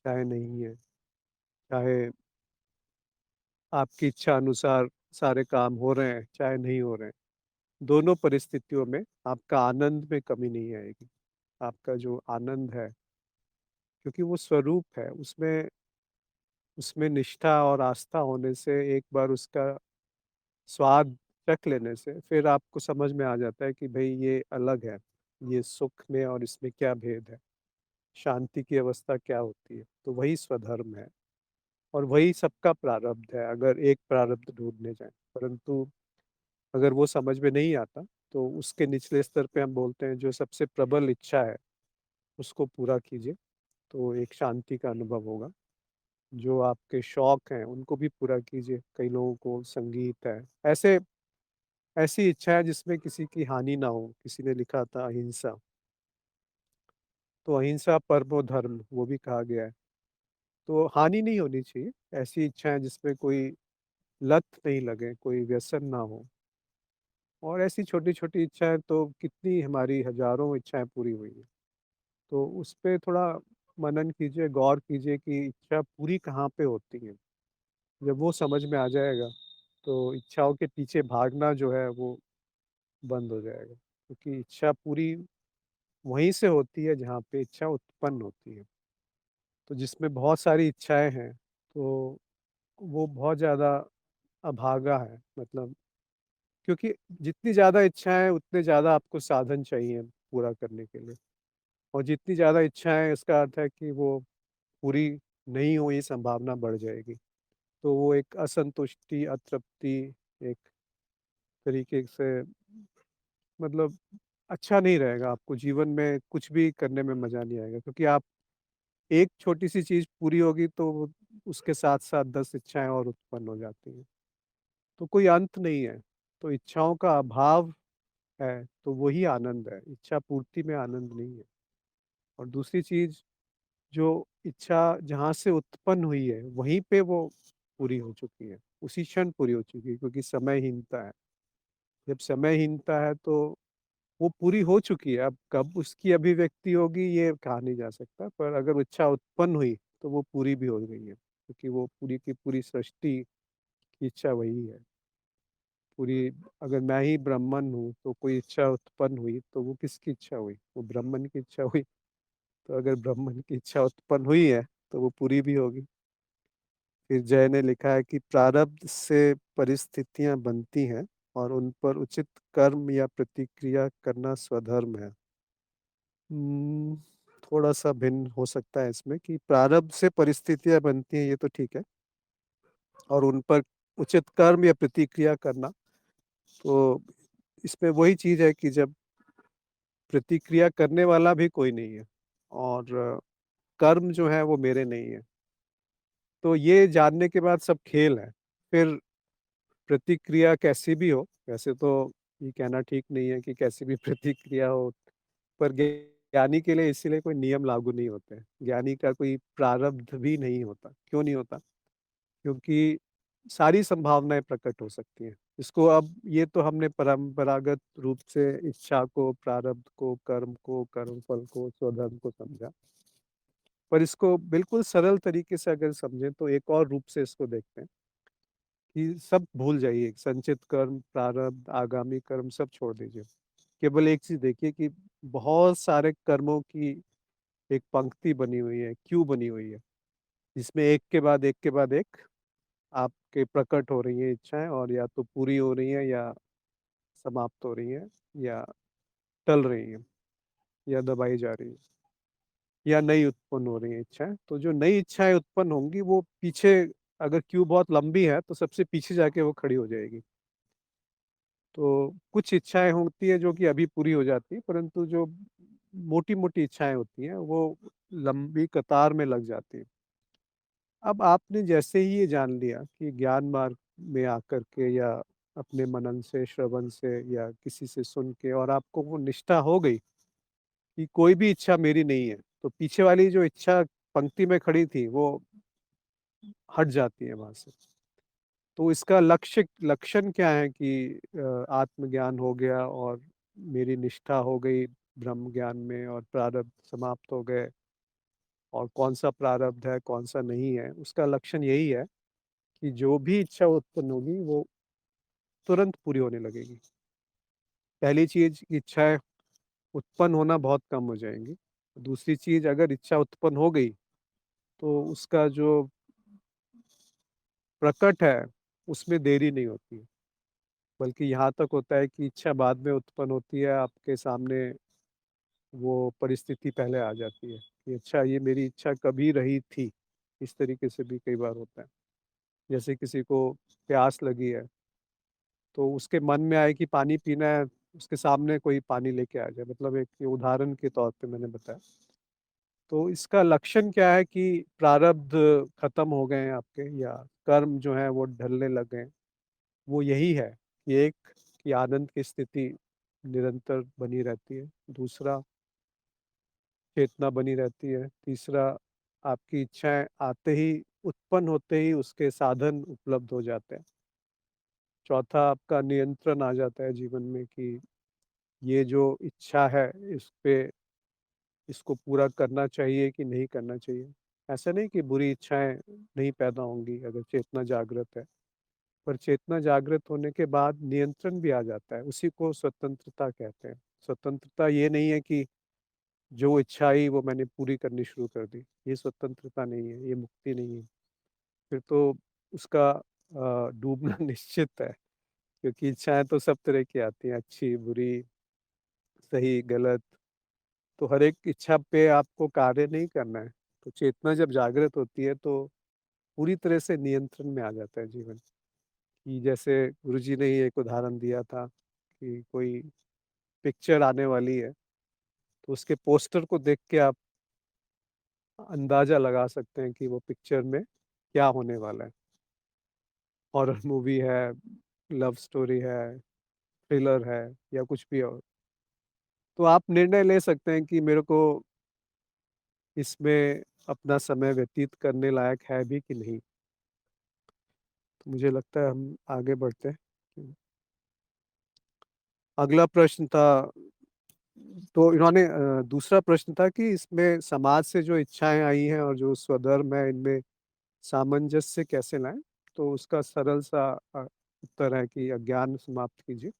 चाहे नहीं है, चाहे आपकी इच्छा अनुसार सारे काम हो रहे हैं, चाहे नहीं हो रहे हैं। दोनों परिस्थितियों में आपका आनंद में कमी नहीं आएगी। आपका जो आनंद है, क्योंकि वो स्वरूप है, उसमें उसमें निष्ठा और आस्था होने से एक बार उसका स्वाद चख लेने से फिर आपको समझ में आ जाता है कि भई ये अलग है, ये सुख में और इसमें क्या भेद है, शांति की अवस्था क्या होती है। तो वही स्वधर्म है और वही सबका प्रारब्ध है अगर एक प्रारब्ध ढूँढने जाएँ। परंतु अगर वो समझ में नहीं आता, तो उसके निचले स्तर पे हम बोलते हैं जो सबसे प्रबल इच्छा है, उसको पूरा कीजिए, तो एक शांति का अनुभव होगा। जो आपके शौक हैं, उनको भी पूरा कीजिए। कई लोगों को संगीत है, ऐसे ऐसी इच्छा है जिसमें किसी की हानि ना हो। किसी ने लिखा था अहिंसा, तो अहिंसा परमो धर्म, वो भी कहा गया है। तो हानि नहीं होनी चाहिए, ऐसी इच्छाएँ जिसमें कोई लत नहीं लगे, कोई व्यसन ना हो और ऐसी छोटी-छोटी इच्छाएँ तो कितनी हमारी हज़ारों इच्छाएँ पूरी हुई हैं। तो उस पे थोड़ा मनन कीजिए, गौर कीजिए कि इच्छा पूरी कहाँ पे होती है। जब वो समझ में आ जाएगा, तो इच्छाओं के पीछे भागना जो है वो बंद हो जाएगा। क्योंकि इच्छा पूरी वहीं से होती है जहाँ पे इच्छा उत्पन्न होती है। तो जिसमें बहुत सारी इच्छाएँ हैं, तो वो बहुत ज़्यादा अभागा है। मतलब क्योंकि जितनी ज़्यादा इच्छाएँ उतने ज़्यादा आपको साधन चाहिए पूरा करने के लिए और जितनी ज़्यादा इच्छाएँ इसका अर्थ है कि वो पूरी नहीं हुई संभावना बढ़ जाएगी। तो वो एक असंतुष्टि, अतृप्ति, एक तरीके से मतलब अच्छा नहीं रहेगा, आपको जीवन में कुछ भी करने में मज़ा नहीं आएगा क्योंकि आप एक छोटी-सी चीज़ पूरी होगी तो वो उसके साथ-साथ 10 इच्छाएँ और उत्पन्न हो जाती हैं। तो कोई अंत नहीं है, तो इच्छाओं का अभाव है, तो वही आनंद है, इच्छा पूर्ति में आनंद नहीं है। और दूसरी चीज़ जो इच्छा जहाँ से उत्पन्न हुई है, वहीं पे वो पूरी हो चुकी है, उसी क्षण पूरी हो चुकी है क्योंकि समयहीनता है। जब समयहीनता है तो वो पूरी हो चुकी है, अब कब उसकी अभिव्यक्ति होगी ये कहा नहीं जा सकता, पर अगर इच्छा उत्पन्न हुई, तो वो पूरी भी हो गई है, क्योंकि वो पूरी की पूरी सृष्टि की इच्छा वही है। पूरी अगर मैं ही ब्राह्मण हूँ, तो कोई इच्छा उत्पन्न हुई, तो वो किसकी इच्छा हुई? वो ब्राह्मण की इच्छा हुई। तो अगर ब्राह्मण की इच्छा उत्पन्न हुई है, तो वो पूरी भी होगी। फिर जय ने लिखा है कि प्रारब्ध से परिस्थितियां बनती हैं और उन पर उचित कर्म या प्रतिक्रिया करना स्वधर्म है। हम्म, थोड़ा सा भिन्न हो सकता है इसमें कि प्रारब्ध से परिस्थितियां बनती हैं, ये तो ठीक है, और उन पर उचित कर्म या प्रतिक्रिया करना, तो इसमें वही चीज है कि जब प्रतिक्रिया करने वाला भी कोई नहीं है, और कर्म जो है वो मेरे नहीं है, तो ये जानने के बाद सब खेल है। फिर प्रतिक्रिया कैसी भी हो, वैसे तो ये कहना ठीक नहीं है कि कैसी भी प्रतिक्रिया हो, पर ज्ञानी के लिए इसीलिए कोई नियम लागू नहीं होते हैं। ज्ञानी का कोई प्रारब्ध भी नहीं होता। क्यों नहीं होता? क्योंकि सारी संभावनाएं प्रकट हो सकती हैं। इसको अब ये तो हमने परंपरागत रूप से इच्छा को, प्रारब्ध को, कर्म को, कर्मफल को, स्वधर्म को समझा, पर इसको बिल्कुल सरल तरीके से अगर समझें तो एक और रूप से इसको देखते हैं कि सब भूल जाइए, संचित कर्म, प्रारब्ध, आगामी कर्म सब छोड़ दीजिए। केवल एक चीज देखिए कि बहुत सारे कर्मों की एक पंक्ति बनी हुई है, क्यू बनी हुई है, जिसमें एक के बाद एक के बाद एक आपके प्रकट हो रही है इच्छाएं, और या तो पूरी हो रही है, या समाप्त हो रही है, या टल रही है, या दबाई जा रही है, या नई उत्पन्न हो रही है इच्छाएं। तो जो नई इच्छाएं उत्पन्न होंगी वो पीछे, अगर क्यू बहुत लंबी है तो सबसे पीछे जाके वो खड़ी हो जाएगी। तो कुछ इच्छाएं होती है जो कि अभी पूरी हो जाती है, परंतु जो मोटी मोटी इच्छाएं होती हैं वो लंबी कतार में लग जाती है। अब आपने जैसे ही ये जान लिया कि ज्ञान मार्ग में आकर के, या अपने मनन से, श्रवण से, या किसी से सुन के, और आपको वो निष्ठा हो गई कि कोई भी इच्छा मेरी नहीं है, तो पीछे वाली जो इच्छा पंक्ति में खड़ी थी वो हट जाती है वहां से। तो इसका लक्षण क्या है कि आत्मज्ञान हो गया और मेरी निष्ठा हो गई ब्रह्म ज्ञान में, और प्रारब्ध समाप्त हो गए, और कौन सा प्रारब्ध है कौन सा नहीं है, उसका लक्षण यही है कि जो भी इच्छा उत्पन्न होगी वो तुरंत पूरी होने लगेगी। पहली चीज, इच्छाएं उत्पन्न होना बहुत कम हो जाएंगी। दूसरी चीज, अगर इच्छा उत्पन्न हो गई, तो उसका जो प्रकट है उसमें देरी नहीं होती है, बल्कि यहाँ तक होता है कि इच्छा बाद में उत्पन्न होती है, आपके सामने वो परिस्थिति पहले आ जाती है कि अच्छा, ये मेरी इच्छा कभी रही थी। इस तरीके से भी कई बार होता है। जैसे किसी को प्यास लगी है, तो उसके मन में आए कि पानी पीना है, उसके सामने कोई पानी लेके आ जाए, मतलब एक ये उदाहरण के तौर पे मैंने बताया। तो इसका लक्षण क्या है कि प्रारब्ध खत्म हो गए हैं आपके, या कर्म जो है वो ढलने लग गए हैं। वो यही है कि एक, कि आनंद की स्थिति निरंतर बनी रहती है। दूसरा, चेतना बनी रहती है। तीसरा, आपकी इच्छाएं आते ही, उत्पन्न होते ही उसके साधन उपलब्ध हो जाते हैं। चौथा, आपका नियंत्रण आ जाता है जीवन में कि ये जो इच्छा है, इस पे, इसको पूरा करना चाहिए कि नहीं करना चाहिए। ऐसा नहीं कि बुरी इच्छाएं नहीं पैदा होंगी अगर चेतना जागृत है, पर चेतना जागृत होने के बाद नियंत्रण भी आ जाता है। उसी को स्वतंत्रता कहते हैं। स्वतंत्रता ये नहीं है कि जो इच्छा आई वो मैंने पूरी करनी शुरू कर दी, ये स्वतंत्रता नहीं है, ये मुक्ति नहीं है। फिर तो उसका डूबना निश्चित है, क्योंकि इच्छाएं तो सब तरह की आती हैं, अच्छी बुरी, सही गलत। तो हर एक इच्छा पे आपको कार्य नहीं करना है। तो चेतना जब जागृत होती है, तो पूरी तरह से नियंत्रण में आ जाता है जीवन। कि जैसे गुरु जी ने ही एक उदाहरण दिया था कि कोई पिक्चर आने वाली है, तो उसके पोस्टर को देख के आप अंदाजा लगा सकते हैं कि वो पिक्चर में क्या होने वाला है। हॉरर मूवी है, लव स्टोरी है, थ्रिलर है, या कुछ भी हो, तो आप निर्णय ले सकते हैं कि मेरे को इसमें अपना समय व्यतीत करने लायक है भी कि नहीं। तो मुझे लगता है हम आगे बढ़ते हैं। अगला प्रश्न था तो इन्होंने दूसरा प्रश्न था कि इसमें समाज से जो इच्छाएँ आई हैं और जो स्वधर्म है, इनमें सामंजस्य कैसे लाएँ? तो उसका सरल सा उत्तर है कि अज्ञान समाप्त कीजिए,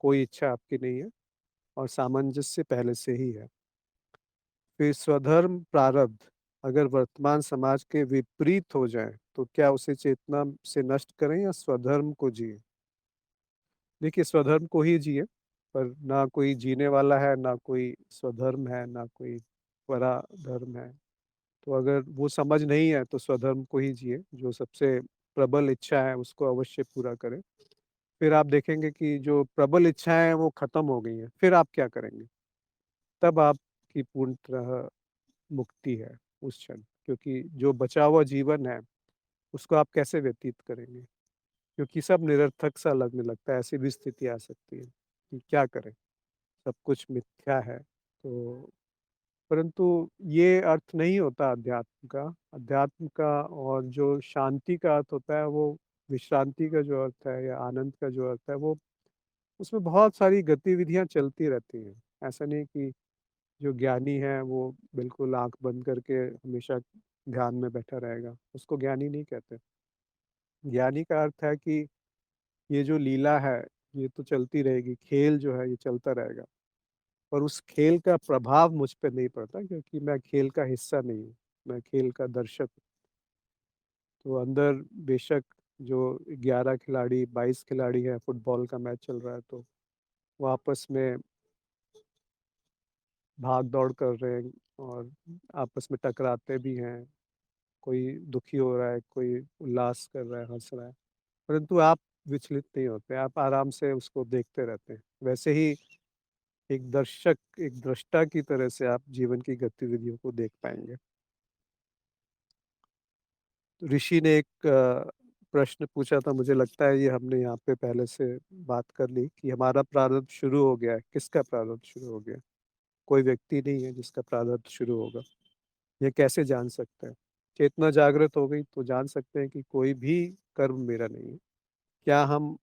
कोई इच्छा आपकी नहीं है और सामंजस्य पहले से ही है। फिर स्वधर्म प्रारब्ध अगर वर्तमान समाज के विपरीत हो जाए, तो क्या उसे चेतना से नष्ट करें या स्वधर्म को जिएँ? देखिए, स्वधर्म को ही जिए, पर ना कोई जीने वाला है, ना कोई स्वधर्म है, ना कोई पराधर्म है। तो अगर वो समझ नहीं है, तो स्वधर्म को ही जिए, जो सबसे प्रबल इच्छा है, उसको अवश्य पूरा करें। फिर आप देखेंगे कि जो प्रबल इच्छाएँ हैं, वो खत्म हो गई हैं। फिर आप क्या करेंगे? तब आपकी पूर्ण तरह मुक्ति है उस क्षण, क्योंकि जो बचा हुआ जीवन है, उसको आप कैसे व्यतीत करेंगे? क्योंकि सब निरर्थक सा लगने लगता है, ऐसी भी स्थिति आ सकती है कि क्या करें? सब कुछ मिथ्या है। तो परंतु ये अर्थ नहीं होता अध्यात्म का। अध्यात्म का और जो शांति का अर्थ होता है, वो विश्रांति का जो अर्थ है या आनंद का जो अर्थ है, वो उसमें बहुत सारी गतिविधियाँ चलती रहती हैं। ऐसा नहीं कि जो ज्ञानी है वो बिल्कुल आँख बंद करके हमेशा ध्यान में बैठा रहेगा, उसको ज्ञानी नहीं कहते। ज्ञानी का अर्थ है कि ये जो लीला है, ये तो चलती रहेगी, खेल जो है ये चलता रहेगा। और उस खेल का प्रभाव मुझ पे नहीं पड़ता, क्योंकि मैं खेल का हिस्सा नहीं हूँ, मैं खेल का दर्शक हूँ। तो अंदर बेशक जो 11 खिलाड़ी, 22 खिलाड़ी हैं, फुटबॉल का मैच चल रहा है, तो वो आपस में भाग-दौड़ कर रहे हैं और आपस में टकराते भी हैं। कोई दुखी हो रहा है, कोई उल्लास कर रहा है, हँस रहा है। परंतु आप विचलित नहीं होते, आप आराम से उसको देखते रहते हैं। वैसे ही एक दर्शक, एक दृष्टा की तरह से आप जीवन की गतिविधियों को देख पाएँगे। ऋषि ने एक प्रश्न पूछा था, मुझे लगता है ये हमने यहाँ पे पहले से बात कर ली कि हमारा प्रारब्ध शुरू हो गया है। किसका प्रारब्ध शुरू हो गया है? कोई व्यक्ति नहीं है जिसका प्रारब्ध शुरू होगा। ये कैसे जान सकते हैं? चेतना जागृत हो गई तो जान सकते हैं कि कोई भी कर्म मेरा नहीं है। क्या हम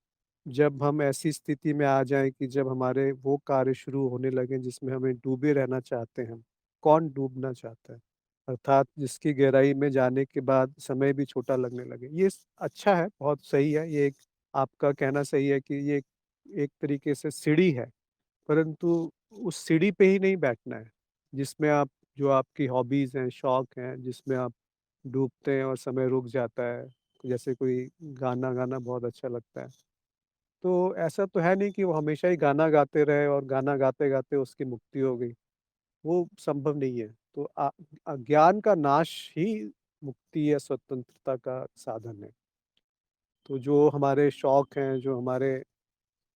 जब हम ऐसी स्थिति में आ जाएँ कि जब हमारे वो कार्य शुरू होने लगें जिसमें हमें डूबे रहना चाहते हैं हम, कौन डूबना चाहता है? अर्थात जिसकी गहराई में जाने के बाद समय भी छोटा लगने लगे। ये अच्छा है, बहुत सही है, ये एक आपका कहना सही है कि ये एक तरीके से सीढ़ी है, परंतु उस सीढ़ी पे ही नहीं बैठना है, जिसमें आप जो आपकी हॉबीज़ हैं, शौक हैं, जिसमें आप डूबते हैं और समय रुक जाता है। जैसे कोई गाना गाना बहुत अच्छा लगता है। तो ऐसा तो है नहीं कि वो हमेशा ही गाना गाते रहे और गाना गाते-गाते उसकी मुक्ति हो गई, वो संभव नहीं है। तो अज्ञान का नाश ही मुक्ति या स्वतंत्रता का साधन है। तो जो हमारे शौक हैं, जो हमारे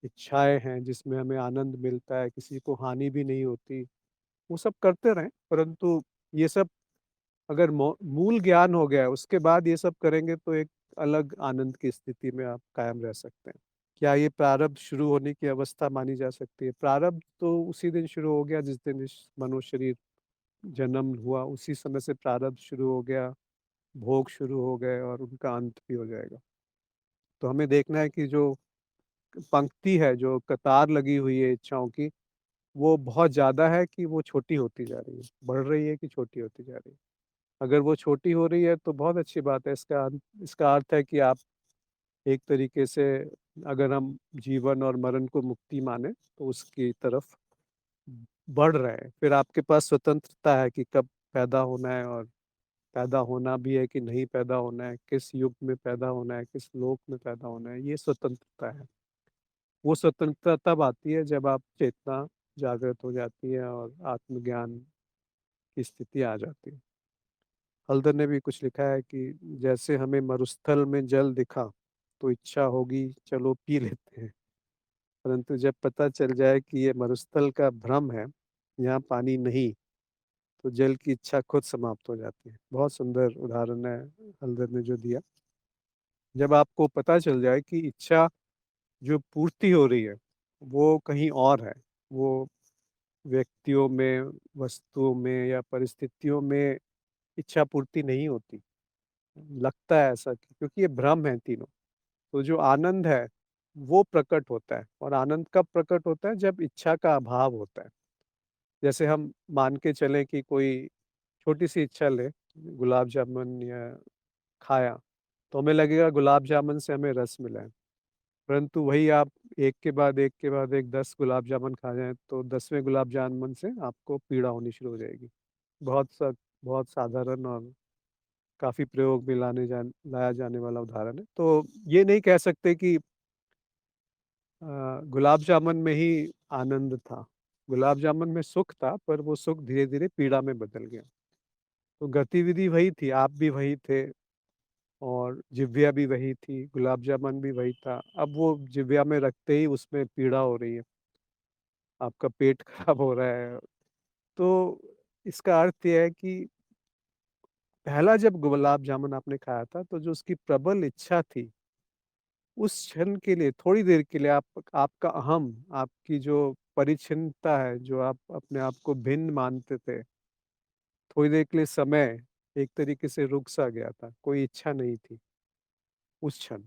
इच्छाएँ हैं, जिसमें हमें आनंद मिलता है, किसी को हानि भी नहीं होती, वो सब करते रहें, परंतु ये सब अगर मूल ज्ञान हो गया है, उसके बाद ये सब करेंगे तो एक अलग आनंद की स्थिति में आप कायम रह सकते हैं। क्या ये प्रारब्ध शुरू होने की अवस्था मानी जा सकती है? प्रारब्ध तो उसी दिन शुरू हो गया जिस दिन इस मनुष्य शरीर जन्म हुआ, उसी समय से प्रारब्ध शुरू हो गया, भोग शुरू हो गए और उनका अंत भी हो जाएगा। तो हमें देखना है कि जो पंक्ति है, जो कतार लगी हुई है इच्छाओं की, वो बहुत ज़्यादा है कि वो छोटी होती जा रही है, बढ़ रही है कि छोटी होती जा रही है। अगर वो छोटी हो रही है तो बहुत अच्छी बात है, इसका अर्थ है कि आप एक तरीके से, अगर हम जीवन और मरण को मुक्ति माने, तो उसकी तरफ बढ़ रहे हैं। फिर आपके पास स्वतंत्रता है कि कब पैदा होना है और पैदा होना भी है कि नहीं पैदा होना है, किस युग में पैदा होना है, किस लोक में पैदा होना है, ये स्वतंत्रता है। वो स्वतंत्रता तब आती है जब आप चेतना जागृत हो जाती है और आत्मज्ञान की स्थिति आ जाती है। हल्दर ने भी कुछ लिखा है कि जैसे हमें मरुस्थल में जल दिखा, तो इच्छा होगी चलो पी लेते हैं। परंतु जब पता चल जाए कि ये मरुस्थल का भ्रम है, यहाँ पानी नहीं, तो जल की इच्छा खुद समाप्त हो जाती है। बहुत सुंदर उदाहरण है हल्दर ने जो दिया। जब आपको पता चल जाए कि इच्छा जो पूर्ति हो रही है, वो कहीं और है, वो व्यक्तियों में, वस्तुओं में या परिस्थितियों में इच्छा पूर्ति नहीं होती। लगता है ऐसा कि क्योंकि ये भ्रम है तीनों। तो जो आनंद है, वो प्रकट होता है और आनंद कब प्रकट होता है? जब इच्छा का अभाव होता है। जैसे हम मान के चलें कि कोई छोटी-सी इच्छा लें, गुलाब जामुन या खाया, तो हमें लगेगा गुलाब जामुन से हमें रस मिला है। परंतु वही आप एक के बाद एक के बाद एक 10 गुलाब जामुन खा जाएँ, तो 10वें गुलाब जामुन से आपको पीड़ा होनी शुरू हो जाएगी। बहुत सा बहुत साधारण और काफ़ी प्रयोग में लाया जाने वाला उदाहरण है। तो ये नहीं कह सकते कि गुलाब जामुन में ही आनंद था। गुलाब जामुन में सुख था, पर वो सुख धीरे-धीरे पीड़ा में बदल गया। तो गतिविधि वही थी, आप भी वही थे और जिह्वा भी वही थी, गुलाब जामुन भी वही था। अब वो जिह्वा में रखते ही उसमें पीड़ा हो रही है, आपका पेट खराब हो रहा है। तो इसका अर्थ ये है कि पहला जब गुलाब जामुन आपने खाया था, तो जो उसकी प्रबल इच्छा थी, उस क्षण के लिए, थोड़ी देर के लिए आपका अहम, आपकी जो परिच्छिन्नता है, जो आप अपने आप को भिन्न मानते थे, थोड़ी देर के लिए समय एक तरीके से रुक सा गया था, कोई इच्छा नहीं थी उस क्षण।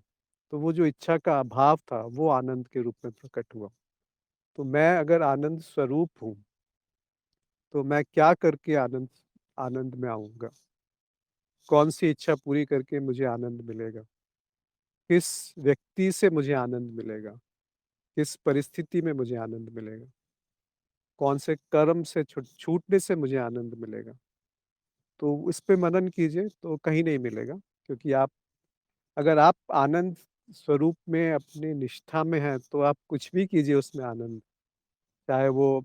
तो वो जो इच्छा का अभाव था, वो आनंद के रूप में प्रकट हुआ। तो मैं अगर आनंद स्वरूप हूँ, तो मैं क्या करके आनंद आनंद में आऊँगा? कौन-सी इच्छा पूरी करके मुझे आनंद मिलेगा? किस व्यक्ति से मुझे आनंद मिलेगा? किस परिस्थिति में मुझे आनंद मिलेगा? कौन से कर्म से छूटने से मुझे आनंद मिलेगा? तो इस पे मनन कीजिए तो कहीं नहीं मिलेगा क्योंकि आप अगर आप आनंद स्वरूप में अपनी निष्ठा में हैं, तो आप कुछ भी कीजिए उसमें आनंद। चाहे वो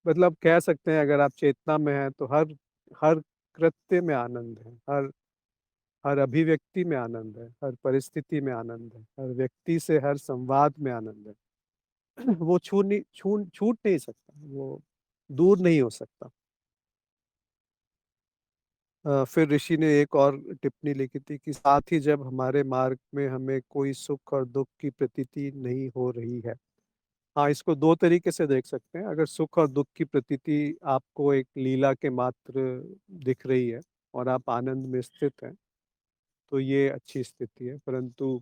मतलब कह सकते हैं अगर आप चेतना में हैं तो हर हर कृत्य में आनंद है, हर हर अभिव्यक्ति में आनंद है, हर परिस्थिति में आनंद है, हर व्यक्ति से हर संवाद में आनंद है। वो छूट नहीं सकता, वो दूर नहीं हो सकता। फिर ऋषि ने एक और टिप्पणी लिखी थी कि साथ ही जब हमारे मार्ग में हमें कोई सुख और दुःख की प्रतीति नहीं हो रही है। हाँ, इसको 2 तरीके से देख सकते हैं। अगर सुख और दुःख की प्रतीति आपको एक लीला के मात्र दिख रही है और आप आनंद में स्थित हैं, तो ये अच्छी स्थिति है। परंतु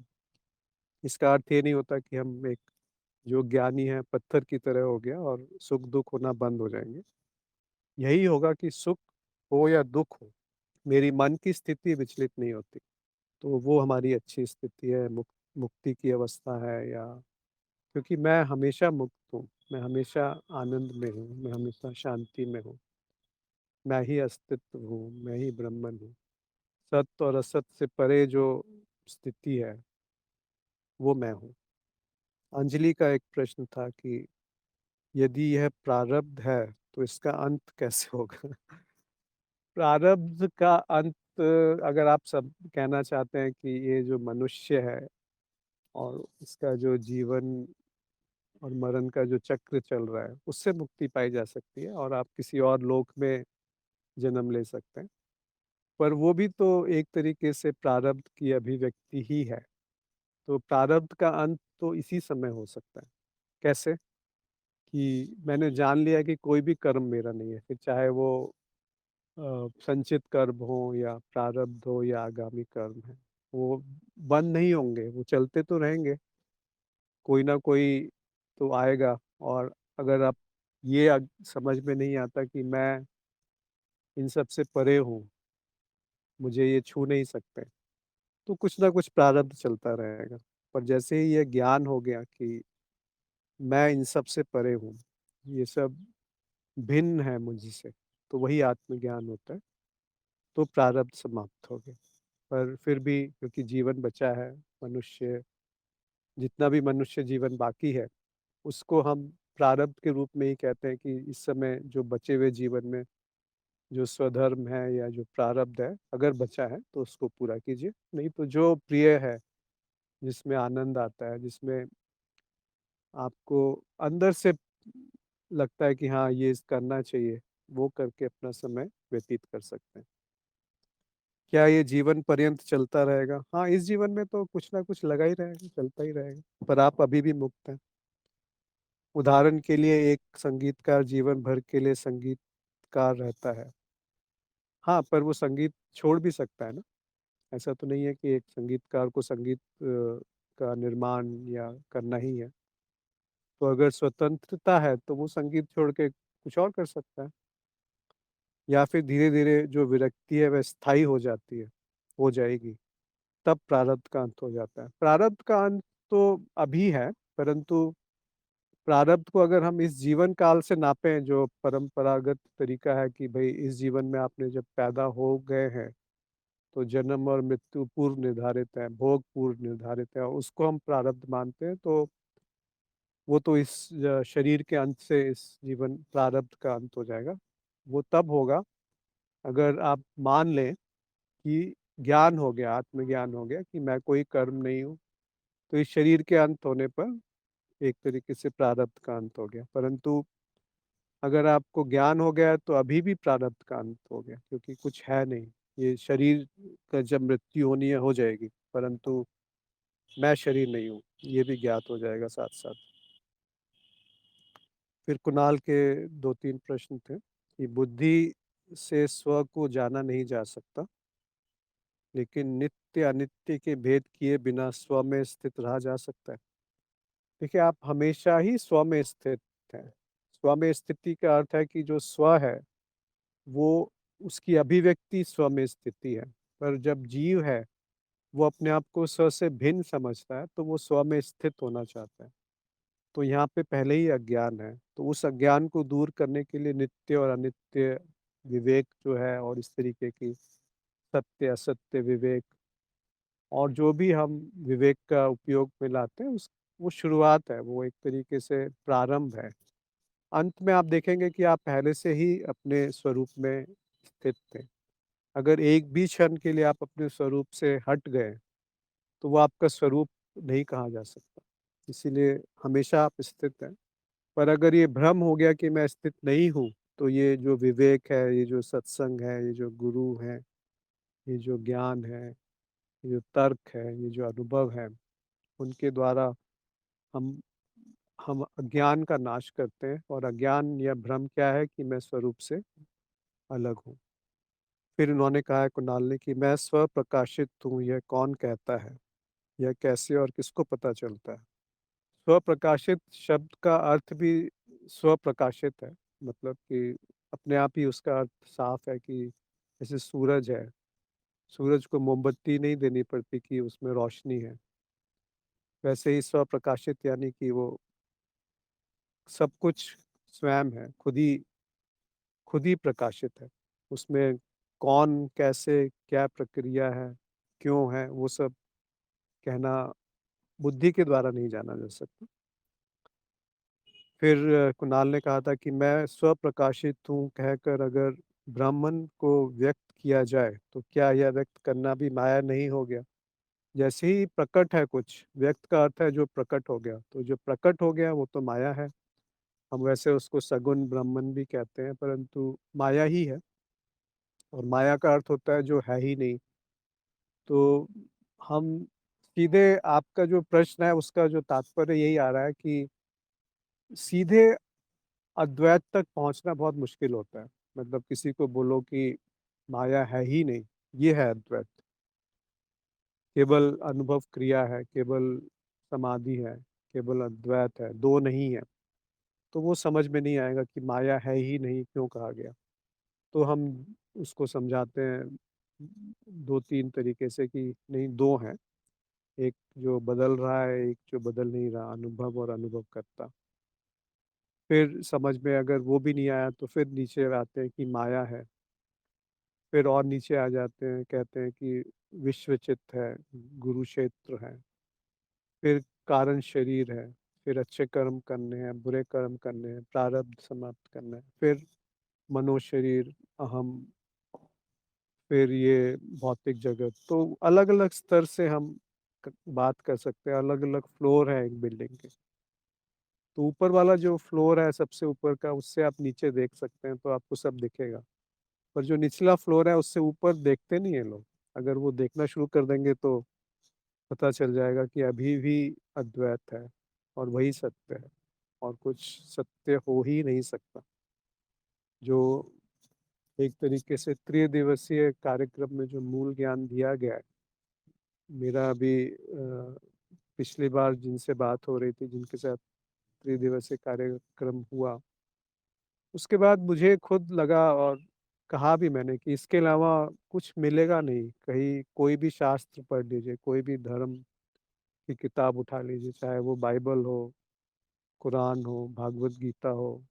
इसका अर्थ ये नहीं होता कि हम एक जो ज्ञानी है पत्थर की तरह हो गया और सुख-दुःख होना बंद हो जाएँगे। यही होगा कि सुख हो या दुःख हो, मेरी मन की स्थिति विचलित नहीं होती। तो वो हमारी अच्छी स्थिति है, मुक्ति की अवस्था है या क्योंकि मैं हमेशा मुक्त हूँ, मैं हमेशा आनंद में हूँ, मैं हमेशा शांति में हूँ, मैं ही अस्तित्व हूँ, मैं ही ब्रह्मन हूँ। सत्य और असत से परे जो स्थिति है, वो मैं हूँ। अंजलि का एक प्रश्न था कि यदि यह प्रारब्ध है, तो इसका अंत कैसे होगा? प्रारब्ध का अंत अगर आप सब कहना चाहते हैं कि ये जो मनुष्य है और इसका जो जीवन और मरण का जो चक्र चल रहा है, उससे मुक्ति पाई जा सकती है और आप किसी और लोक में जन्म ले सकते हैं। पर वो भी तो एक तरीके से प्रारब्ध की अभिव्यक्ति ही है। तो प्रारब्ध का अंत तो इसी समय हो सकता है। कैसे? कि मैंने जान लिया कि कोई भी कर्म मेरा नहीं है, फिर चाहे वो संचित कर्म हो या प्रारब्ध हो या आगामी कर्म है। वो बंद नहीं होंगे, वो चलते तो रहेंगे। कोई ना कोई तो आएगा और अगर आप ये समझ में नहीं आता कि मैं इन सब से परे हूँ, मुझे ये छू नहीं सकते, तो कुछ ना कुछ प्रारब्ध चलता रहेगा। पर जैसे ही ये ज्ञान हो गया कि मैं इन सब से परे हूँ, ये सब भिन्न है मुझसे, तो वही आत्मज्ञान होता है, तो प्रारब्ध समाप्त हो गए। पर फिर भी क्योंकि जीवन बचा है, मनुष्य जितना भी मनुष्य जीवन बाकी है, उसको हम प्रारब्ध के रूप में ही कहते हैं कि इस समय जो बचे हुए जीवन में जो स्वधर्म है या जो प्रारब्ध है, अगर बचा है तो उसको पूरा कीजिए। नहीं तो जो प्रिय है, जिसमें आनंद आता है, जिसमें आपको अंदर से लगता है कि हाँ, ये करना चाहिए, वो करके अपना समय व्यतीत कर सकते हैं। क्या ये जीवन पर्यंत चलता रहेगा? हाँ, इस जीवन में तो कुछ ना कुछ लगा ही रहेगा, चलता ही रहेगा, पर आप अभी भी मुक्त हैं। उदाहरण के लिए एक संगीतकार जीवन भर के लिए संगीतकार रहता है। हाँ, पर वो संगीत छोड़ भी सकता है ना? ऐसा तो नहीं है कि एक संगीतकार को संगीत का निर्माण या करना ही है। तो अगर स्वतंत्रता है, तो वो संगीत छोड़ के कुछ और कर सकता है। या फिर धीरे-धीरे जो विरक्ति है वह स्थायी हो जाती है, हो जाएगी, तब प्रारब्ध का अंत हो जाता है। प्रारब्ध का अंत तो अभी है, परंतु प्रारब्ध को अगर हम इस जीवन काल से नापें, जो परंपरागत तरीका है कि भई इस जीवन में आपने जब पैदा हो गए हैं, तो जन्म और मृत्यु पूर्व निर्धारित है, भोग पूर्व निर्धारित है, उसको हम प्रारब्ध मानते हैं, तो वो तो इस शरीर के अंत से इस जीवन प्रारब्ध का अंत हो जाएगा। वो तब होगा अगर आप मान लें कि ज्ञान हो गया, आत्मज्ञान हो गया कि मैं कोई कर्म नहीं हूँ, तो इस शरीर के अंत होने पर एक तरीके से प्रारब्ध का अंत हो गया। परंतु अगर आपको ज्ञान हो गया है तो अभी भी प्रारब्ध का अंत हो गया, क्योंकि कुछ है नहीं। ये शरीर का जब मृत्यु होनी है हो जाएगी, परंतु मैं शरीर नहीं हूँ, ये भी ज्ञात हो जाएगा साथ-साथ। फिर कुणाल के 2-3 प्रश्न थे कि बुद्धि से स्व को जाना नहीं जा सकता, लेकिन नित्य-अनित्य के भेद किए बिना स्व में स्थित रहा जा सकता है। देखिए, आप हमेशा ही स्व में स्थित हैं। स्व में स्थिति का अर्थ है कि जो स्व है, वो उसकी अभिव्यक्ति स्व में स्थिति है। पर जब जीव है, वो अपने आप को स्व से भिन्न समझता है, तो वो स्व में स्थित होना चाहता है। तो यहाँ पे पहले ही अज्ञान है, तो उस अज्ञान को दूर करने के लिए नित्य और अनित्य विवेक जो है, और इस तरीके की सत्य-असत्य विवेक, और जो भी हम विवेक का उपयोग में लाते हैं, उस वो शुरुआत है, वो एक तरीके से प्रारंभ है। अंत में आप देखेंगे कि आप पहले से ही अपने स्वरूप में स्थित थे। अगर एक भी क्षण के लिए आप अपने स्वरूप से हट गए, तो वो आपका स्वरूप नहीं कहा जा सकता। इसीलिए हमेशा आप स्थित हैं। पर अगर ये भ्रम हो गया कि मैं स्थित नहीं हूँ, तो ये जो विवेक है, ये जो सत्संग है, ये जो गुरु हैं, ये जो ज्ञान है, ये जो तर्क है, ये जो अनुभव है, उनके द्वारा हम हम अज्ञान का नाश करते हैं, और अज्ञान या भ्रम क्या है कि मैं स्वरूप से अलग हूँ। फिर उन्होंने कहा है कुणाल ने कि मैं स्वप्रकाशित हूँ, यह कौन कहता है? यह कैसे और किसको पता चलता है? स्वप्रकाशित शब्द का अर्थ भी स्वप्रकाशित है, मतलब कि अपने आप ही उसका अर्थ साफ है कि जैसे सूरज है, सूरज को मोमबत्ती नहीं देनी पड़ती कि उसमें रोशनी है। वैसे ही स्वप्रकाशित यानी कि वो सब कुछ स्वयं है, खुद ही प्रकाशित है। उसमें कौन, कैसे, क्या प्रक्रिया है, क्यों है, वो सब कहना बुद्धि के द्वारा नहीं जाना जा सकता। फिर कुणाल ने कहा था कि मैं स्वप्रकाशित हूँ कहकर अगर ब्राह्मण को व्यक्त किया जाए, तो क्या यह व्यक्त करना भी माया नहीं हो गया? जैसे ही प्रकट है कुछ, व्यक्त का अर्थ है जो प्रकट हो गया, तो जो प्रकट हो गया वो तो माया है। हम वैसे उसको सगुण ब्राह्मण भी कहते हैं, परंतु माया ही है, और माया का अर्थ होता है जो है ही नहीं। तो हम सीधे, आपका जो प्रश्न है उसका जो तात्पर्य यही आ रहा है कि सीधे अद्वैत तक पहुंचना बहुत मुश्किल होता है। मतलब किसी को बोलो कि माया है ही नहीं, ये है अद्वैत, केवल अनुभव क्रिया है, केवल समाधि है, केवल अद्वैत है, दो नहीं है, तो वो समझ में नहीं आएगा कि माया है ही नहीं क्यों कहा गया। तो हम उसको समझाते हैं 2-3 तरीके से कि नहीं, दो हैं, एक जो बदल रहा है, एक जो बदल नहीं रहा, अनुभव और अनुभवकर्ता। फिर समझ में अगर वो भी नहीं आया, तो फिर नीचे आते हैं कि माया है। फिर और नीचे आ जाते हैं, कहते हैं कि विश्वचित्त है, गुरु क्षेत्र है, फिर कारण शरीर है, फिर अच्छे कर्म करने हैं, बुरे कर्म करने हैं, प्रारब्ध समाप्त करना है, फिर मनोशरीर, अहम, फिर ये भौतिक जगत। तो अलग-अलग स्तर से हम बात कर सकते हैं, अलग-अलग फ्लोर है एक बिल्डिंग के। तो ऊपर वाला जो फ्लोर है सबसे ऊपर का, उससे आप नीचे देख सकते हैं, तो आपको सब दिखेगा। पर जो निचला फ्लोर है उससे ऊपर देखते नहीं है लोग। अगर वो देखना शुरू कर देंगे तो पता चल जाएगा कि अभी भी अद्वैत है, और वही सत्य है, और कुछ सत्य हो ही नहीं सकता। जो एक तरीके से त्रिदिवसीय कार्यक्रम में जो मूल ज्ञान दिया गया है, मेरा अभी पिछली बार जिनसे बात हो रही थी, जिनके साथ त्रिदिवसीय कार्यक्रम हुआ, उसके बाद मुझे खुद लगा और कहा भी मैंने कि इसके अलावा कुछ मिलेगा नहीं। कहीं कोई भी शास्त्र पढ़ लीजिए, कोई भी धर्म की किताब उठा लीजिए, चाहे वो बाइबल हो, कुरान हो, भागवत गीता हो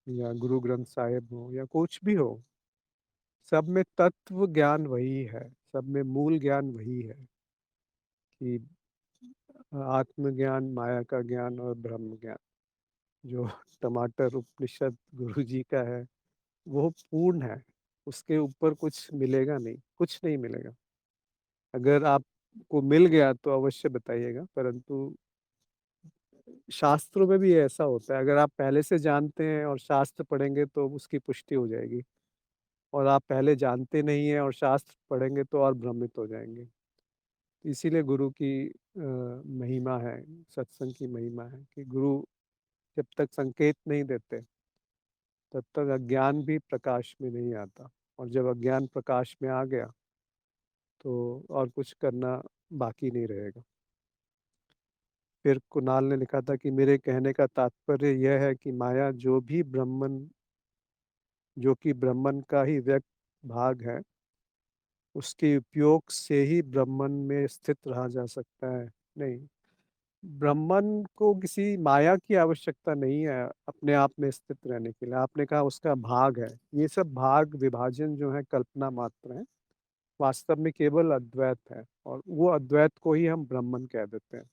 या गुरु ग्रंथ साहिब हो या कुछ भी हो, सब में तत्व ज्ञान वही है, सब में मूल ज्ञान वही है कि आत्मज्ञान, माया का ज्ञान और ब्रह्म ज्ञान। जो टमाटर उपनिषद गुरु जी का है, वो पूर्ण है। उसके ऊपर कुछ मिलेगा नहीं, कुछ नहीं मिलेगा। अगर आपको मिल गया तो अवश्य बताइएगा, परंतु शास्त्रों में भी ऐसा होता है। अगर आप पहले से जानते हैं और शास्त्र पढ़ेंगे तो उसकी पुष्टि हो जाएगी, और आप पहले जानते नहीं हैं और शास्त्र पढ़ेंगे तो और भ्रमित हो जाएंगे। इसीलिए गुरु की महिमा है, सत्संग की महिमा है कि गुरु जब तक संकेत नहीं देते तब तक अज्ञान भी प्रकाश में नहीं आता, और जब अज्ञान प्रकाश में आ गया तो और कुछ करना बाकी नहीं रहेगा। फिर कुणाल ने लिखा था कि मेरे कहने का तात्पर्य यह है कि माया जो कि ब्रह्मन का ही व्यक्त भाग है, उसके उपयोग से ही ब्रह्मन में स्थित रहा जा सकता है। नहीं, ब्रह्मन को किसी माया की आवश्यकता नहीं है अपने आप में स्थित रहने के लिए। आपने कहा उसका भाग है, ये सब भाग विभाजन जो है कल्पना मात्र है। वास्तव में केवल अद्वैत है, और वो अद्वैत को ही हम ब्रह्मन कह देते हैं।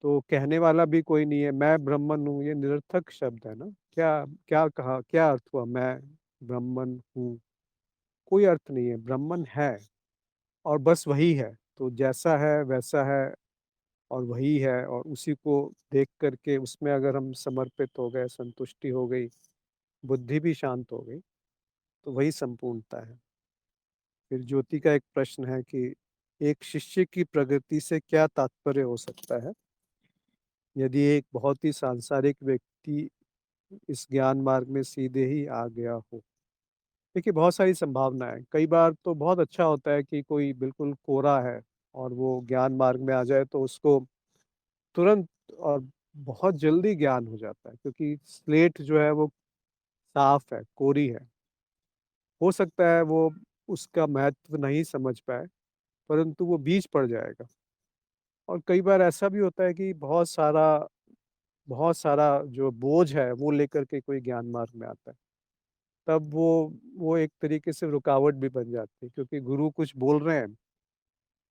तो कहने वाला भी कोई नहीं है। मैं ब्रह्मन हूँ, ये निरर्थक शब्द है ना। क्या क्या कहा, क्या अर्थ हुआ मैं ब्रह्मन हूँ? कोई अर्थ नहीं है। ब्रह्मन है और बस वही है। तो जैसा है वैसा है और वही है, और उसी को देख करके उसमें अगर हम समर्पित हो गए, संतुष्टि हो गई, बुद्धि भी शांत हो गई, तो वही संपूर्णता है। फिर ज्योति का एक प्रश्न है कि एक शिष्य की प्रगति से क्या तात्पर्य हो सकता है यदि एक बहुत ही सांसारिक व्यक्ति इस ज्ञान मार्ग में सीधे ही आ गया हो? देखिए, बहुत सारी संभावनाएं। कई बार तो बहुत अच्छा होता है कि कोई बिल्कुल कोरा है और वो ज्ञान मार्ग में आ जाए तो उसको तुरंत और बहुत जल्दी ज्ञान हो जाता है, क्योंकि स्लेट जो है वो साफ है, कोरी है। हो सकता है वो उसका महत्व नहीं समझ पाए, परंतु वो बीज पड़ जाएगा। और कई बार ऐसा भी होता है कि बहुत सारा जो बोझ है वो लेकर के कोई ज्ञान मार्ग में आता है। तब वो एक तरीके से रुकावट भी बन जाती है, क्योंकि गुरु कुछ बोल रहे हैं,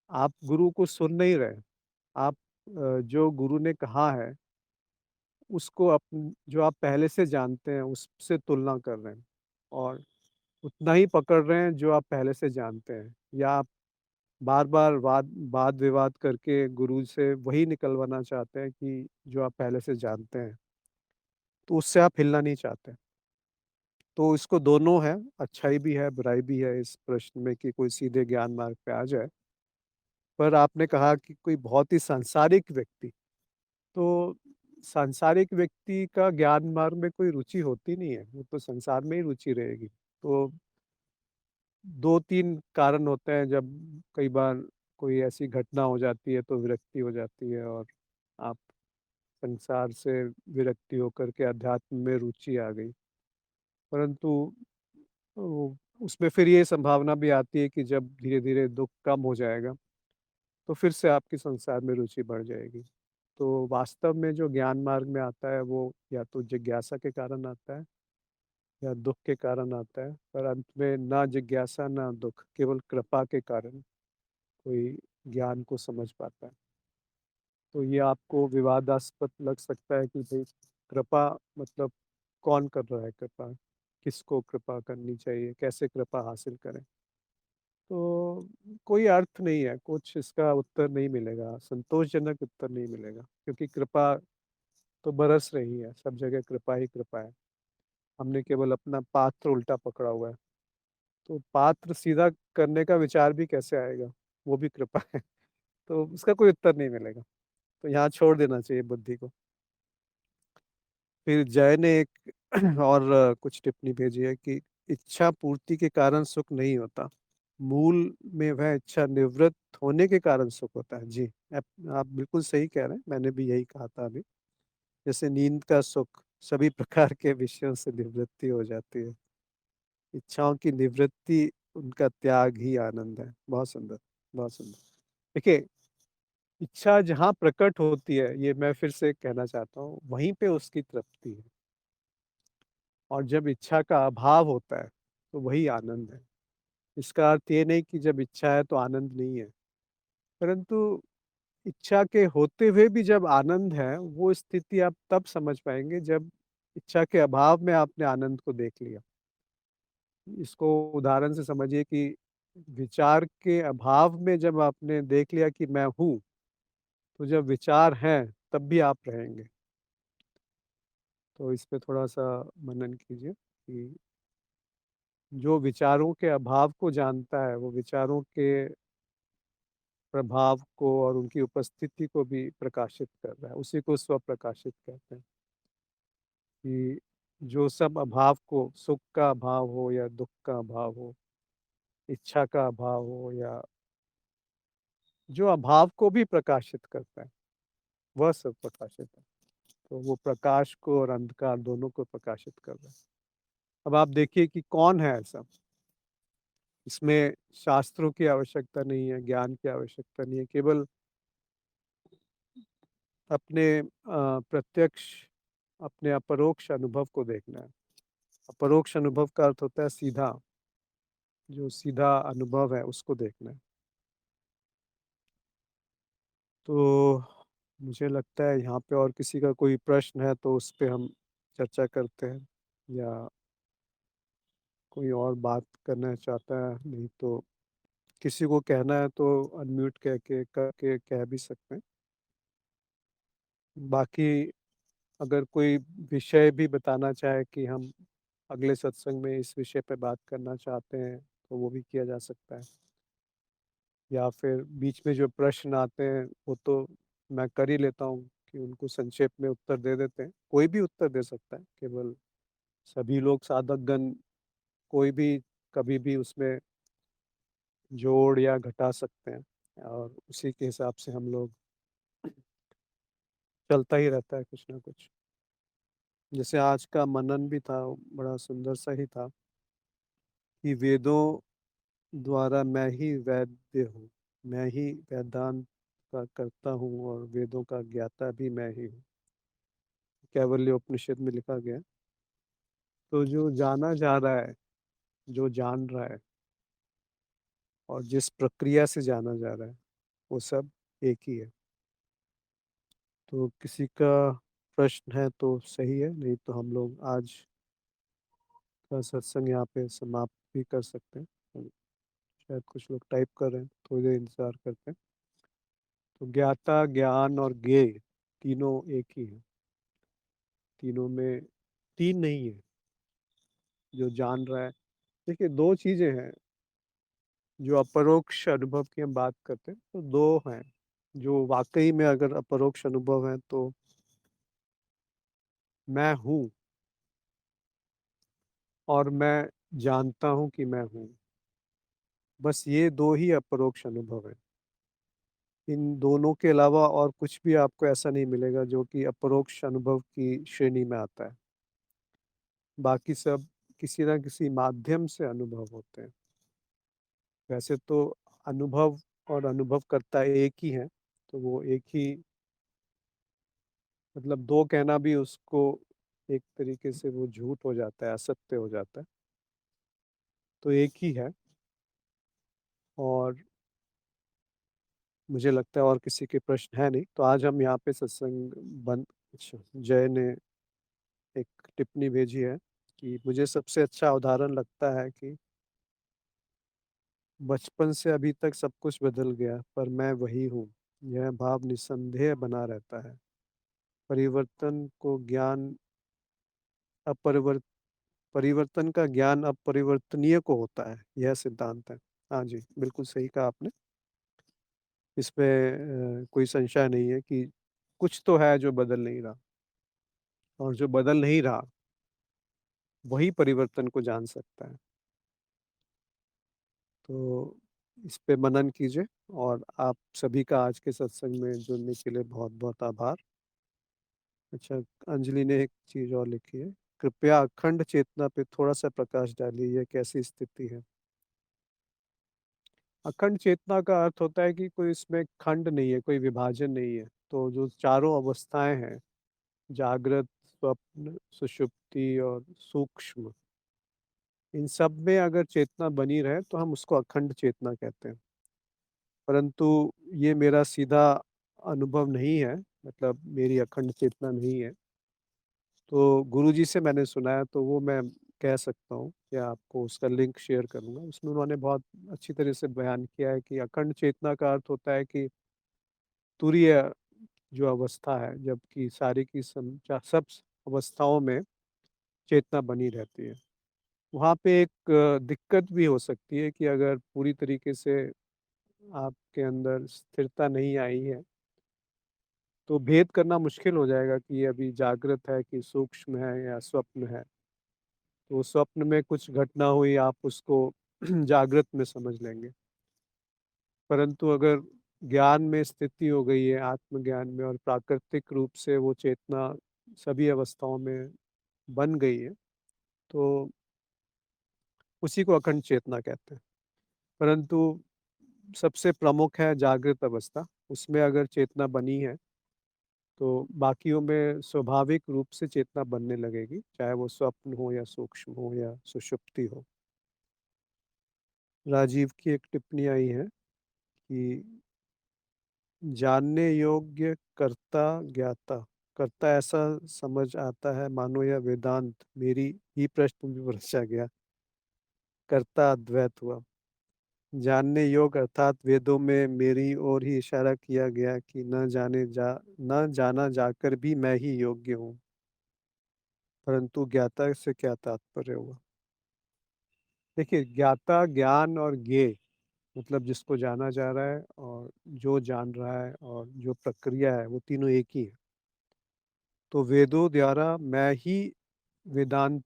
आप गुरु को सुन नहीं रहे। आप जो गुरु ने कहा है उसको जो आप पहले से जानते हैं उससे तुलना कर रहे हैं, और उतना ही पकड़ रहे हैं जो आप पहले से जानते हैं, या आप बार बार वाद वाद विवाद करके गुरु से वही निकलवाना चाहते हैं कि जो आप पहले से जानते हैं, तो उससे आप हिलना नहीं चाहते। तो इसको दोनों है, अच्छाई भी है, बुराई भी है इस प्रश्न में कि कोई सीधे ज्ञान मार्ग पे आ जाए। पर आपने कहा कि कोई बहुत ही सांसारिक व्यक्ति, तो सांसारिक व्यक्ति का ज्ञान मार्ग में कोई रुचि होती नहीं है, वो तो संसार में ही रुचि रहेगी। तो दो तीन कारण होते हैं जब कई बार कोई ऐसी घटना हो जाती है तो विरक्ति हो जाती है, और आप संसार से विरक्ति होकर के अध्यात्म में रुचि आ गई। परंतु उसमें फिर ये संभावना भी आती है कि जब धीरे धीरे दुख कम हो जाएगा तो फिर से आपकी संसार में रुचि बढ़ जाएगी। तो वास्तव में जो ज्ञान मार्ग में आता है वो या तो जिज्ञासा के कारण आता है या दुख के कारण आता है, पर अंत में ना जिज्ञासा ना दुख, केवल कृपा के कारण कोई ज्ञान को समझ पाता है। तो ये आपको विवादास्पद लग सकता है कि भाई कृपा मतलब कौन कर रहा है कृपा, किसको कृपा करनी चाहिए, कैसे कृपा हासिल करें। तो कोई अर्थ नहीं है, कुछ इसका उत्तर नहीं मिलेगा, संतोषजनक उत्तर नहीं मिलेगा, क्योंकि कृपा तो बरस रही है, सब जगह कृपा ही कृपा है। हमने केवल अपना पात्र उल्टा पकड़ा हुआ है। तो पात्र सीधा करने का विचार भी कैसे आएगा, वो भी कृपा है। तो उसका कोई उत्तर नहीं मिलेगा। तो यहाँ छोड़ देना चाहिए बुद्धि को। फिर जय ने एक और कुछ टिप्पणी भेजी है कि इच्छा पूर्ति के कारण सुख नहीं होता, मूल में वह इच्छा निवृत्त होने के कारण सुख होता है। जी, आप बिल्कुल सही कह रहे हैं, मैंने भी यही कहा था अभी। जैसे नींद का सुख, सभी प्रकार के विषयों से निवृत्ति हो जाती है। इच्छाओं की निवृत्ति, उनका त्याग ही आनंद है। बहुत सुंदर, बहुत सुंदर। देखिए, इच्छा जहाँ प्रकट होती है, ये मैं फिर से कहना चाहता हूँ, वहीं पे उसकी तृप्ति है। और जब इच्छा का अभाव होता है, तो वही आनंद है। इसका अर्थ ये नहीं कि जब इच्छा है तो आनंद नहीं है, परंतु इच्छा के होते हुए भी जब आनंद है, वो स्थिति आप तब समझ पाएंगे जब इच्छा के अभाव में आपने आनंद को देख लिया। इसको उदाहरण से समझिए कि विचार के अभाव में जब आपने देख लिया कि मैं हूँ, तो जब विचार हैं तब भी आप रहेंगे। तो इस पे थोड़ा सा मनन कीजिए कि जो विचारों के अभाव को जानता है, वो विचारों के प्रभाव को और उनकी उपस्थिति को भी प्रकाशित कर रहा है। उसी को स्वप्रकाशित कहते हैं। कि जो सब अभाव को, सुख का अभाव हो या दुख का अभाव हो, इच्छा का अभाव हो, या जो अभाव को भी प्रकाशित करता है, वह सब प्रकाशित है। तो वो प्रकाश को और अंधकार दोनों को प्रकाशित कर रहा है। अब आप देखिए कि कौन है ऐसा। इसमें शास्त्रों की आवश्यकता नहीं है, ज्ञान की आवश्यकता नहीं है, केवल अपने प्रत्यक्ष, अपने अपरोक्ष अनुभव को देखना है। अपरोक्ष अनुभव का अर्थ होता है सीधा, जो सीधा अनुभव है उसको देखना है। तो मुझे लगता है यहाँ पे और किसी का कोई प्रश्न है तो उस पे हम चर्चा करते हैं, या कोई और बात करना चाहता है, नहीं तो किसी को कहना है तो अनम्यूट कह के करके कह भी सकते हैं। बाकी अगर कोई विषय भी बताना चाहे कि हम अगले सत्संग में इस विषय पे बात करना चाहते हैं, तो वो भी किया जा सकता है। या फिर बीच में जो प्रश्न आते हैं वो तो मैं कर ही लेता हूँ कि उनको संक्षेप में उत्तर दे देते हैं। कोई भी उत्तर दे सकता है, केवल सभी लोग साधक गण कोई भी कभी भी उसमें जोड़ या घटा सकते हैं, और उसी के हिसाब से हम लोग चलता ही रहता है कुछ ना कुछ। जैसे आज का मनन भी था, बड़ा सुंदर सा ही था कि वेदों द्वारा मैं ही वैद्य हूँ, मैं ही वेदांत का करता हूँ और वेदों का ज्ञाता भी मैं ही हूँ। कैवल्य उपनिषद में लिखा गया है। तो जो जाना जा रहा है, जो जान रहा है, और जिस प्रक्रिया से जाना जा रहा है, वो सब एक ही है। तो किसी का प्रश्न है तो सही है, नहीं तो हम लोग आज का सत्संग यहाँ पे समाप्त भी कर सकते हैं। और शायद कुछ लोग टाइप कर रहे हैं, थोड़ी देर इंतजार करते हैं। तो ज्ञाता, ज्ञान और ज्ञेय तीनों एक ही है। तीनों में तीन नहीं है। जो जान रहा है, देखिए दो चीजें हैं। जो अपरोक्ष अनुभव की हम बात करते हैं तो दो हैं। जो वाकई में अगर अपरोक्ष अनुभव है तो मैं हूँ, और मैं जानता हूँ कि मैं हूँ। बस ये दो ही अपरोक्ष अनुभव है। इन दोनों के अलावा और कुछ भी आपको ऐसा नहीं मिलेगा जो कि अपरोक्ष अनुभव की श्रेणी में आता है। बाकी सब किसी ना किसी माध्यम से अनुभव होते हैं। वैसे तो अनुभव और अनुभवकर्ता एक ही है, तो वो एक ही, मतलब दो कहना भी उसको एक तरीके से वो झूठ हो जाता है, असत्य हो जाता है। तो एक ही है। और मुझे लगता है और किसी के प्रश्न है नहीं, तो आज हम यहाँ पे सत्संग बंद। अच्छा, जय ने एक टिप्पणी भेजी है कि मुझे सबसे अच्छा उदाहरण लगता है कि बचपन से अभी तक सब कुछ बदल गया पर मैं वही हूँ। यह भाव निसंदेह बना रहता है। परिवर्तन को ज्ञान अपरिवर्त परिवर्तन का ज्ञान अपरिवर्तनीय को होता है, यह सिद्धांत है। हाँ जी, बिल्कुल सही कहा आपने। इसमें कोई संशय नहीं है कि कुछ तो है जो बदल नहीं रहा, और जो बदल नहीं रहा वही परिवर्तन को जान सकता है। तो इस पे मनन कीजिए। और आप सभी का आज के सत्संग में जुड़ने के लिए बहुत बहुत आभार। अच्छा, अंजलि ने एक चीज़ और लिखी है, कृपया अखंड चेतना पे थोड़ा-सा प्रकाश डालिए, ये कैसी स्थिति है? अखंड चेतना का अर्थ होता है कि कोई इसमें खंड नहीं है, कोई विभाजन नहीं है। तो जो चारों अवस्थाएँ हैं, जागृत, स्वप्न, सुषुप्ति और सूक्ष्म, इन सब में अगर चेतना बनी रहे तो हम उसको अखंड चेतना कहते हैं। परंतु ये मेरा सीधा अनुभव नहीं है, मतलब मेरी अखंड चेतना नहीं है। तो गुरुजी से मैंने सुना है, तो वो मैं कह सकता हूँ या आपको उसका लिंक शेयर करूँगा। उसमें उन्होंने बहुत अच्छी तरह से बयान किया है कि अखंड चेतना का अर्थ होता है कि तुरीय जो अवस्था है, जबकि सारी की सब अवस्थाओं में चेतना बनी रहती है। वहाँ पे एक दिक्कत भी हो सकती है कि अगर पूरी तरीके से आपके अंदर स्थिरता नहीं आई है, तो भेद करना मुश्किल हो जाएगा कि ये अभी जागृत है कि सूक्ष्म है या स्वप्न है। तो स्वप्न में कुछ घटना हुई, आप उसको जागृत में समझ लेंगे। परंतु अगर ज्ञान में स्थिति हो गई है, आत्मज्ञान में, और प्राकृतिक रूप से वो चेतना सभी अवस्थाओं में बन गई है, तो उसी को अखंड चेतना कहते हैं। परंतु सबसे प्रमुख है जागृत अवस्था, उसमें अगर चेतना बनी है, तो बाकियों में स्वाभाविक रूप से चेतना बनने लगेगी, चाहे वो स्वप्न हो या सूक्ष्म हो या सुषुप्ति हो। राजीव की एक टिप्पणी आई है कि जानने योग्य कर्ता ज्ञाता, कर्ता ऐसा समझ आता है मानो यह वेदांत मेरी ही पृष्ठभूमि पर रचा गया, कर्ता अद्वैत हुआ। जानने योग्य अर्थात वेदों में मेरी ओर ही इशारा किया गया कि न जाना जाकर भी मैं ही योग्य हूँ। परंतु ज्ञाता से क्या तात्पर्य हुआ? देखिए, ज्ञाता, ज्ञान और ज्ञेय, मतलब जिसको जाना जा रहा है और जो जान रहा है और जो प्रक्रिया है, वो तीनों एक ही है। तो वेदों द्वारा मैं ही वेदांत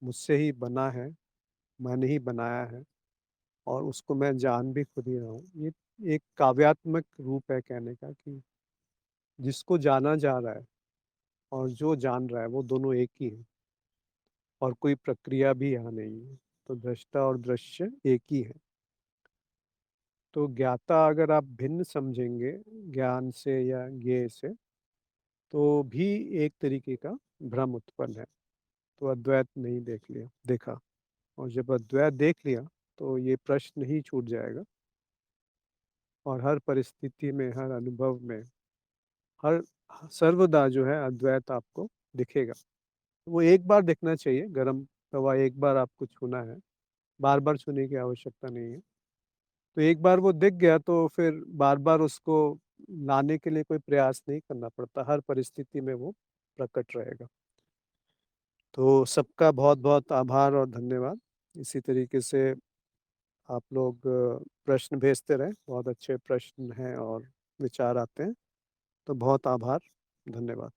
मुझसे ही बना है, मैंने ही बनाया है, और उसको मैं जान भी खुद ही रहा हूँ। ये एक काव्यात्मक रूप है कहने का कि जिसको जाना जा रहा है और जो जान रहा है, वो दोनों एक ही है, और कोई प्रक्रिया भी यहाँ नहीं है। तो दृष्टा और दृश्य एक ही है। तो ज्ञाता अगर आप भिन्न समझेंगे ज्ञान से या ज्ञेय से, तो भी एक तरीके का भ्रम उत्पन्न है। तो अद्वैत नहीं देखा। और जब अद्वैत देख लिया, तो ये प्रश्न ही छूट जाएगा, और हर परिस्थिति में, हर अनुभव में, हर सर्वदा जो है अद्वैत आपको दिखेगा। वो एक बार दिखना चाहिए, गर्म तवा एक बार आपको छूना है, बार बार छूने की आवश्यकता नहीं है। तो एक बार वो दिख गया, तो फिर बार बार उसको लाने के लिए कोई प्रयास नहीं करना पड़ता, हर परिस्थिति में वो प्रकट रहेगा। तो सबका बहुत बहुत आभार और धन्यवाद। इसी तरीके से आप लोग प्रश्न भेजते रहें, बहुत अच्छे प्रश्न हैं और विचार आते हैं। तो बहुत आभार, धन्यवाद।